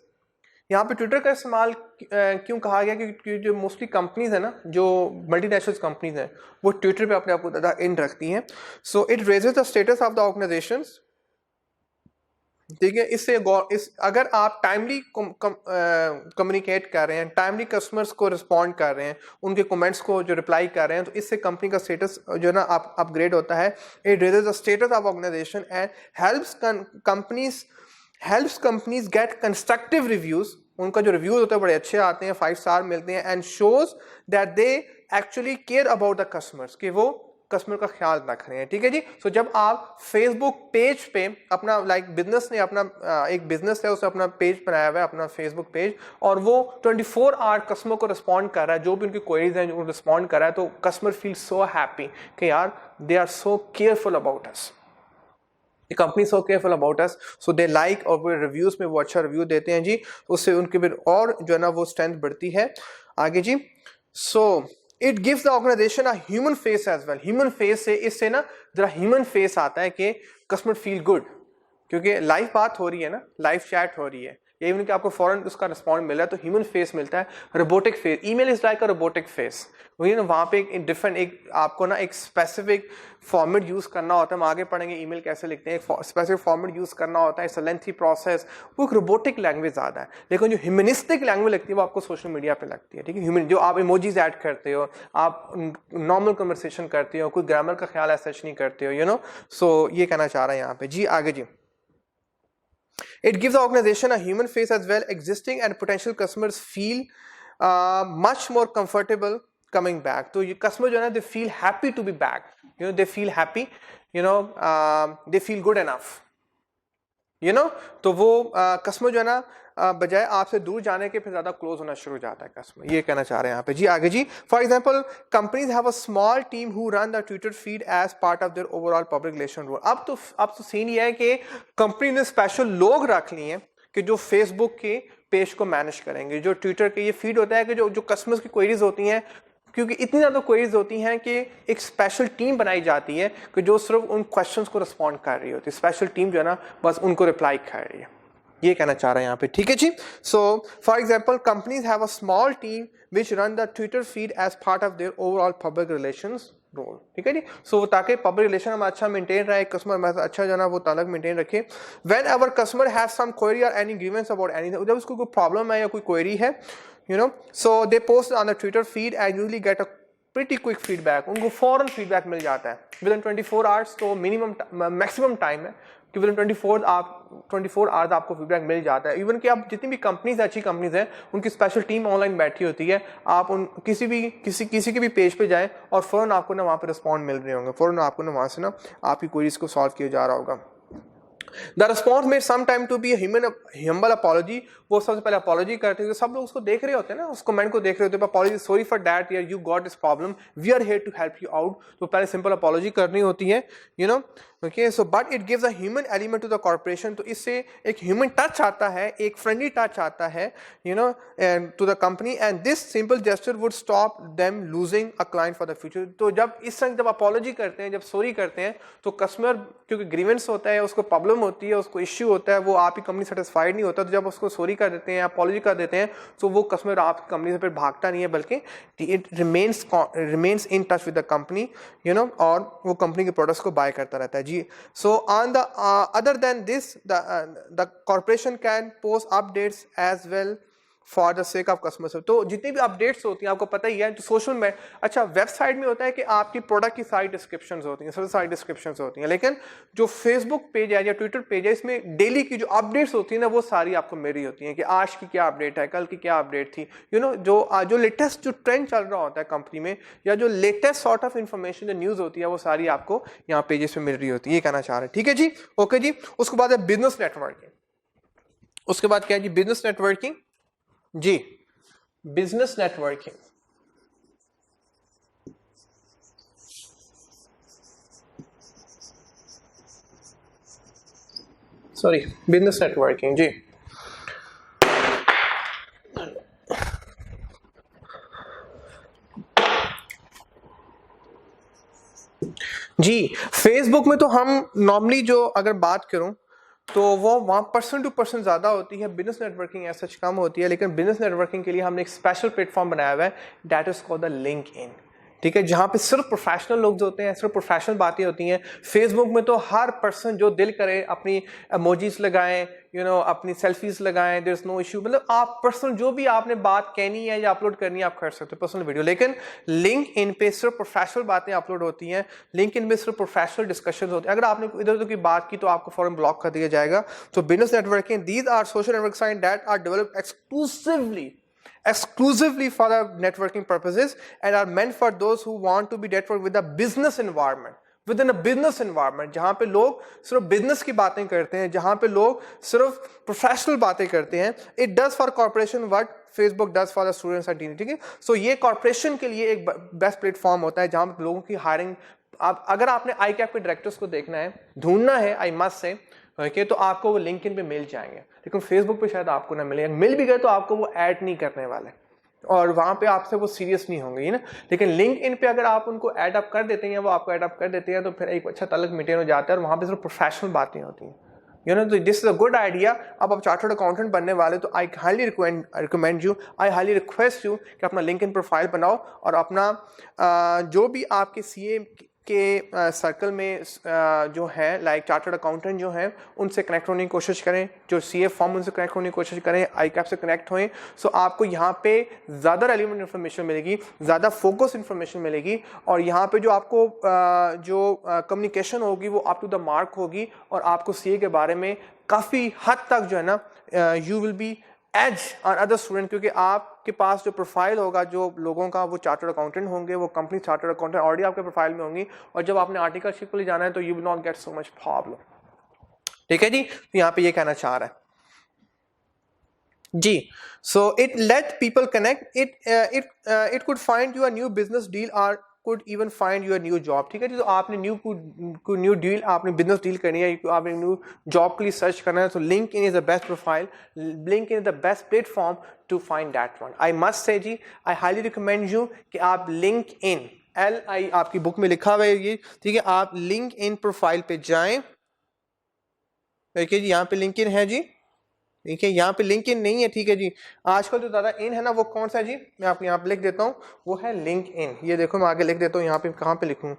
यहाँ पे ट्विटर का इस्तेमाल क्यों कहा गया? क्योंकि जो मोस्टली कंपनीज है ना, जो मल्टीनेशनल कंपनीज हैं, वो ट्विटर पे अपने आप को ज़्यादा इन रखती हैं। So it raises the status of the organisations, ठीक है। इससे अगर आप टाइमली कम्युनिकेट कर रहे हैं, टाइमली कस्टमर्स को रिस्पॉन्ड कर रहे हैं, उनके कमेंट्स को जो रिप्लाई कर रहे हैं, तो इससे कंपनी का स्टेटस जो है ना अपग्रेड होता है। It raises the status of organisation and helps companies get constructive reviews. उनका जो रिव्यूज होते हैं बड़े अच्छे आते हैं, 5 स्टार मिलते हैं। And shows that they actually care about the customers, कि वो कस्टमर का ख्याल रख रहे हैं, ठीक है जी। सो जब आप फेसबुक पेज पे अपना बिजनेस ने अपना एक बिजनेस है, उसने अपना पेज बनाया हुआ है, अपना फेसबुक पेज, और वो 24 आवर कस्टमर को रिस्पॉन्ड कर रहा है, जो भी उनकी क्वेरीज हैं जो रिस्पॉन्ड कर रहा है, तो कस्टमर फील सो हैप्पी कि यार they are so careful about us, company so careful about us, so they like, और वो रिव्यूज में वो अच्छा रिव्यू देते हैं जी, उससे उनके फिर और जो है ना वो स्ट्रेंथ बढ़ती है आगे जी। So it gives the organisation a human face as well. Human face से, इससे ना जरा ह्यूमन फेस आता है कि कस्टमर फील गुड, क्योंकि लाइव बात हो रही है ना, लाइव चैट हो रही है, ये इवन कि आपको फौरन उसका रिस्पॉन्ड मिल रहा है, तो ह्यूमन फेस मिलता है। Robotic face, email is like a robotic face, वही ना, वहाँ पे एक डिफरेंट, एक आपको ना एक स्पेसिफिक फॉर्मेट यूज करना होता है। हम आगे पढ़ेंगे ईमेल कैसे लिखते हैं, एक स्पेसिफिक फॉर्मेट यूज करना होता है, इट्स अ लेंथी प्रोसेस, वो एक रोबोटिक लैंग्वेज ज़्यादा है। लेकिन जो ह्यूमनिस्टिक लैंग्वेज लगती है वो आपको सोशल मीडिया पे लगती है, ठीक है। ह्यूमन, जो आप इमोजीज ऐड करते हो, आप नॉर्मल कन्वर्सेशन करते हो, कोई ग्रामर का ख्याल ऐसा नहीं करते हो, यू नो। सो ये कहना चाह रहा है यहाँ पे जी। आगे जी, it gives the organization a human face as well. Existing and potential customers feel much more comfortable coming back. तो ये customer जो है ना, they feel happy to be back. You know, they feel happy. You know, they feel good enough. You know, तो वो customer जो है ना, बजाय आपसे दूर जाने के फिर ज्यादा क्लोज होना शुरू हो जाता है कस्टमर, ये कहना चाह रहे हैं यहाँ पे जी। आगे जी, for example companies have a small team who run the Twitter feed as part of their overall public relation role. अब तो सीन ये है कि कंपनी ने स्पेशल लोग रख लिए हैं कि जो फेसबुक के पेज को मैनेज करेंगे, जो ट्विटर के ये फीड होता है कि जो कस्टमर्स की क्वेरीज होती हैं, क्योंकि इतनी ज़्यादा क्वेरीज होती हैं कि एक स्पेशल टीम बनाई जाती है कि जो सिर्फ उन क्वेश्चंस को रिस्पॉन्ड कर रही होती है। स्पेशल टीम जो है ना, बस उनको रिप्लाई कर रही है, ये कहना चाह रहे हैं यहाँ पे, ठीक है जी। So for example companies have a small team which run the Twitter feed as part of their overall public relations role, ठीक है जी। सो ताकि पब्लिक रिलेशन हम अच्छा मेंटेन रहे, कस्टमर में अच्छा जो है ना वो ताल्लुक मेंटेन रखे। Whenever customer have some query और एनी ग्रीवेंस अबाउट एनीथिंग, जब उसको कोई प्रॉब्लम है या कोई क्वेरी है, you know, so they post on the Twitter feed and usually get a pretty quick feedback. उनको फौरन फीडबैक मिल जाता है विद इन 24 आवर्स। तो मिनिमम मैक्सिमम टाइम है कि विद इन 24 आवर्स आपको फीडबैक मिल जाता है। इवन कि आप जितनी भी कंपनीज, अच्छी कंपनीज हैं, उनकी स्पेशल टीम ऑनलाइन बैठी होती है, आप उन किसी के भी पेज पे जाएं और फौरन आपको ना वहाँ पे रिस्पॉन्ड मिल रहे होंगे, फौरन आपको ना वहाँ से ना आपकी क्वेरीज को सॉल्व किया जा रहा होगा। द रिस्पॉन्स में some time to be humble apology, वो सबसे पहले अपॉलॉजी करते हैं, सब लोग उसको देख रहे होते हैं ना, उस कमेंट को देख रहे होते हैं, अपॉलॉजी, सॉरी फॉर दैट यार, you got this problem, we are here to help you out. तो पहले सिंपल अपॉलॉजी करनी होती है, you know, okay. So but it gives a human element to the corporation, तो इससे एक ह्यूमन टच आता है, एक फ्रेंडली टच आता है, you know, and to the company, and this simple gesture would stop them losing a client for the future. तो जब इस तरह जब अपॉलॉजी करते हैं, जब सॉरी करते हैं, तो कस्टमर, क्योंकि ग्रीवेंस होता है, उसको प्रॉब्लम होती है, उसको इश्यू होता है, वो आपकी कंपनी सेटिस्फाइड नहीं होता, तो जब उसको सॉरी कर देते हैं, अपॉलॉजी कर देते हैं, तो वो कस्टमर आपकी कंपनी से फिर भागता नहीं है, बल्कि it remains in touch with the company, you know, और वो कंपनी के प्रोडक्ट्स को बाय करता रहता है जी। So on the other then this the corporation can post updates as well for the sake of customer service. तो जितनी भी अपडेट्स होती हैं आपको पता ही है, तो सोशल में अच्छा वेबसाइट में होता है कि आपकी प्रोडक्ट की सारी डिस्क्रिप्शंस होती हैं, सर्विस सारी डिस्क्रिप्शंस होती हैं, लेकिन जो फेसबुक पेज है या ट्विटर पेज है इसमें डेली की जो अपडेट्स होती है ना वो सारी आपको मेरी होती हैं कि आज की क्या अपडेट है, कल की क्या अपडेट थी, जो लेटेस्ट जो ट्रेंड चल रहा होता है कंपनी में या जो लेटेस्ट सॉर्ट ऑफ इंफॉर्मेशन जो न्यूज़ होती है वो सारी आपको यहाँ पेजेस पे मिल रही होती है। ये कहना चाह रहे हैं, ठीक है जी, ओके जी। उसके बाद है बिजनेस नेटवर्किंग। उसके बाद क्या है जी, बिजनेस नेटवर्किंग जी, business networking. Sorry, business networking जी। जी फेसबुक में तो हम नॉर्मली जो अगर बात करूं तो वो वहाँ पर्सन टू पर्सन ज़्यादा होती है, बिजनेस नेटवर्किंग ऐसा कम होती है, लेकिन बिजनेस नेटवर्किंग के लिए हमने एक स्पेशल प्लेटफॉर्म बनाया हुआ है, that is called the LinkedIn, ठीक है, जहाँ पे सिर्फ प्रोफेशनल लोग होते हैं, सिर्फ प्रोफेशनल बातें होती हैं। फेसबुक में तो हर पर्सन जो दिल करे अपनी इमोजीज लगाएं, अपनी सेल्फीज लगाएं, देयर इज नो इशू, मतलब आप पर्सनल जो भी आपने बात कहनी है या अपलोड करनी है आप कर सकते हो पर्सनल वीडियो। लेकिन लिंक्डइन पे सिर्फ प्रोफेशनल बातें अपलोड होती हैं, लिंक्डइन पे सिर्फ प्रोफेशनल डिस्कशंस होती हैं। अगर आपने इधर उधर की बात की तो आपको फौरन ब्लॉक कर दिया जाएगा। तो business networking, these are social network site that are developed exclusively for the networking purposes and are meant for those who want to be network with a business environment, within a business environment, जहां पे लोग सिर्फ business की बातें करते हैं, जहां पे लोग सिर्फ प्रोफेशनल बातें करते हैं। It does for corporation what Facebook does for the students and teenagers, ठीक है। सो ये कॉर्पोरेशन के लिए एक बेस्ट प्लेटफॉर्म होता है जहां लोगों की हायरिंग, अगर आपने आई कैप के डायरेक्टर्स को देखना है, ढूंढना है, आई मस्ट से ओके, तो आपको वो लिंक्डइन पे मिल जाएंगे, लेकिन फेसबुक पे शायद आपको ना मिले, मिल भी गए तो आपको वो ऐड नहीं करने वाले और वहां पे आपसे वो सीरियस नहीं होंगे ना। लेकिन लिंक्डइन पे अगर आप उनको ऐड अप कर देते हैं, वो आपको ऐड अप कर देते हैं, तो फिर एक अच्छा ताल्लुक मेंटेन हो जाता है और वहां पे सिर्फ प्रोफेशनल बातें होती हैं। तो this is a good idea. अब आप चार्टर्ड अकाउंटेंट बनने वाले तो आई highly recommend you, I highly request you कि अपना लिंक्डइन प्रोफाइल बनाओ और अपना जो भी आपके सीए के सर्कल में जो है लाइक चार्टर्ड अकाउंटेंट जो हैं उनसे कनेक्ट होने की कोशिश करें, जो सीए फॉर्म उनसे कनेक्ट होने की कोशिश करें, आई कैप से कनेक्ट होएं। सो आपको यहाँ पे ज़्यादा रेलिवेंट इन्फॉर्मेशन मिलेगी, ज़्यादा फोकस इन्फॉर्मेशन मिलेगी और यहाँ पे जो आपको जो कम्युनिकेशन होगी वो अप टू द मार्क होगी और आपको सीए के बारे में काफ़ी हद तक जो है ना you will be edge on other student, क्योंकि आपके पास जो प्रोफाइल होगा जो लोगों का वो चार्टर्ड अकाउंटेंट होंगे, वो कंपनी चार्टर्ड अकाउंटेंट ऑलरेडी आपके प्रोफाइल में होंगी और जब आपने आर्टिकलशिप के लिए जाना है तो you will not get so much problem, ठीक है जी। तो यहाँ पे ये कहना चाह रहा है जी। So it let people connect, it could find you a new business deal और could even find your new job, ठीक है जी। तो आपने न्यू डील, आपने बिजनेस डील करनी है, आपने न्यू जॉब के लिए सर्च करना है, तो LinkedIn is the best profile, LinkedIn is the best platform to find that one. I must say जी, आई हाईली रिकमेंड यू कि आप लिंक्डइन, LI आपकी बुक में लिखा हुआ है ये, ठीक है, आप लिंक्डइन प्रोफाइल पे जाएं, ठीक है जी, यहाँ पे लिंक्डइन है जी, ठीक है, यहाँ पे लिंक्डइन नहीं है, ठीक है जी। आजकल जो ज़्यादा इन है ना वो कौन सा है जी, मैं आपको यहाँ पे लिख देता हूँ, वो है लिंक्डइन। ये देखो मैं आगे लिख देता हूँ, यहाँ पे कहाँ पे लिखूँ,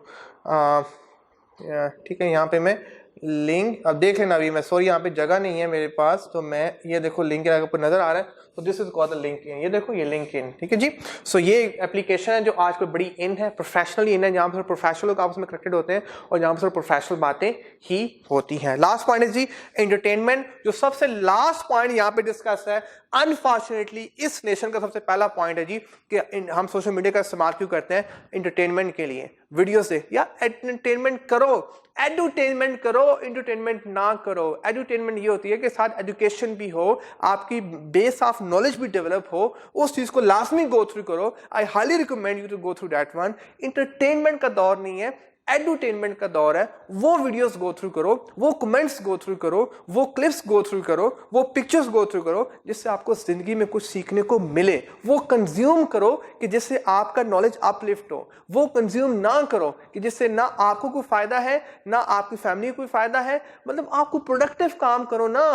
ठीक है, यहाँ पे मैं लिंक, अब देख लेना अभी मैं, सॉरी यहाँ पे जगह नहीं है मेरे पास, तो मैं ये देखो लिंक आपको नजर आ रहा है, तो this is called the LinkedIn, ये देखो ये लिंक्डइन, ठीक है जी। सो ये एप्लीकेशन है जो आजकल बड़ी इन है, प्रोफेशनली इन है, जहाँ पर प्रोफेशनल लोग आपस में कनेक्टेड होते हैं और जहाँ पर प्रोफेशनल बातें ही होती हैं। लास्ट पॉइंट है जी एंटरटेनमेंट, जो सबसे लास्ट पॉइंट यहाँ पे डिस्कस है, अनफॉर्चुनेटली इस नेशन का सबसे पहला पॉइंट है जी कि हम सोशल मीडिया का इस्तेमाल क्यों करते हैं, एंटरटेनमेंट के लिए, वीडियो से, या एंटरटेनमेंट करो, एडुटेनमेंट करो, एंटरटेनमेंट ना करो। एडुटेनमेंट ये होती है कि साथ एजुकेशन भी हो, आपकी बेस ऑफ नॉलेज भी डेवलप हो, उस चीज को लाजमी गो थ्रू करो। I highly recommend you to go through that one. Entertainment का दौर नहीं है, एडुटेनमेंट का दौर है। वो वीडियोस गो थ्रू करो, वो कमेंट्स गो थ्रू करो, वो क्लिप्स गो थ्रू करो, वो पिक्चर्स गो थ्रू करो, जिससे आपको जिंदगी में कुछ सीखने को मिले। वो कंज्यूम करो कि जिससे आपका नॉलेज अपलिफ्ट हो। वो कंज्यूम ना करो कि जिससे ना आपको कोई फायदा है ना आपकी फैमिली को कोई फायदा है, मतलब आपको प्रोडक्टिव काम करो ना।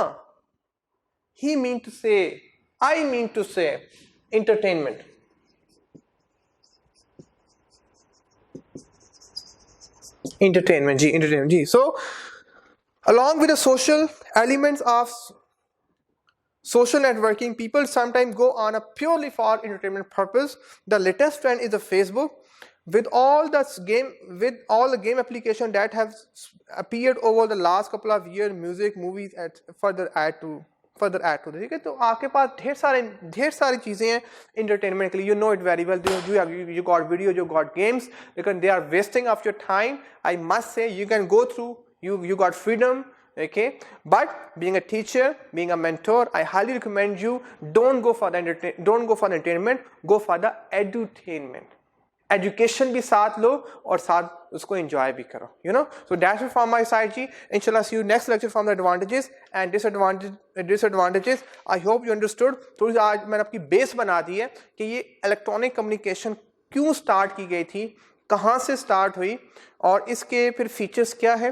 ही mean to say, I mean to say entertainment. Entertainment जी, entertainment जी। So along with the social elements of social networking, people sometimes go on a purely for entertainment purpose. The latest trend is the Facebook, with all the game application that have appeared over the last couple of years, music, movies, further add to ठीक है. तो आपके पास ढेर सारी चीज़ें हैं entertainment के लिए. You know it very well. You got video, you got games. Because they are wasting of your time. I must say, you can go through. You got freedom. Okay, but being a teacher, being a mentor, I highly recommend you don't go for the entertainment, go for the edutainment. Education भी साथ लो और साथ उसको enjoy भी करो. You know, so that's it from my side ji. Inshallah, see you next lecture from the advantages and disadvantages. I hope you understood. थोड़ी आज मैंने आपकी बेस बना दी है कि ये इलेक्ट्रॉनिक कम्युनिकेशन क्यों स्टार्ट की गई थी, कहाँ से स्टार्ट हुई और इसके फिर फीचर्स क्या है,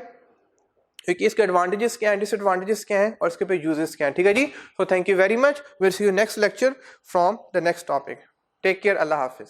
क्योंकि इसके एडवांटेजेस क्या हैं, डिसएडवांटेजेस क्या हैं और इसके पे यूजेस क्या हैं. ठीक है जी. So thank you very much. Will see you next lecture from the next topic. Take care. अल्लाह हाफिज.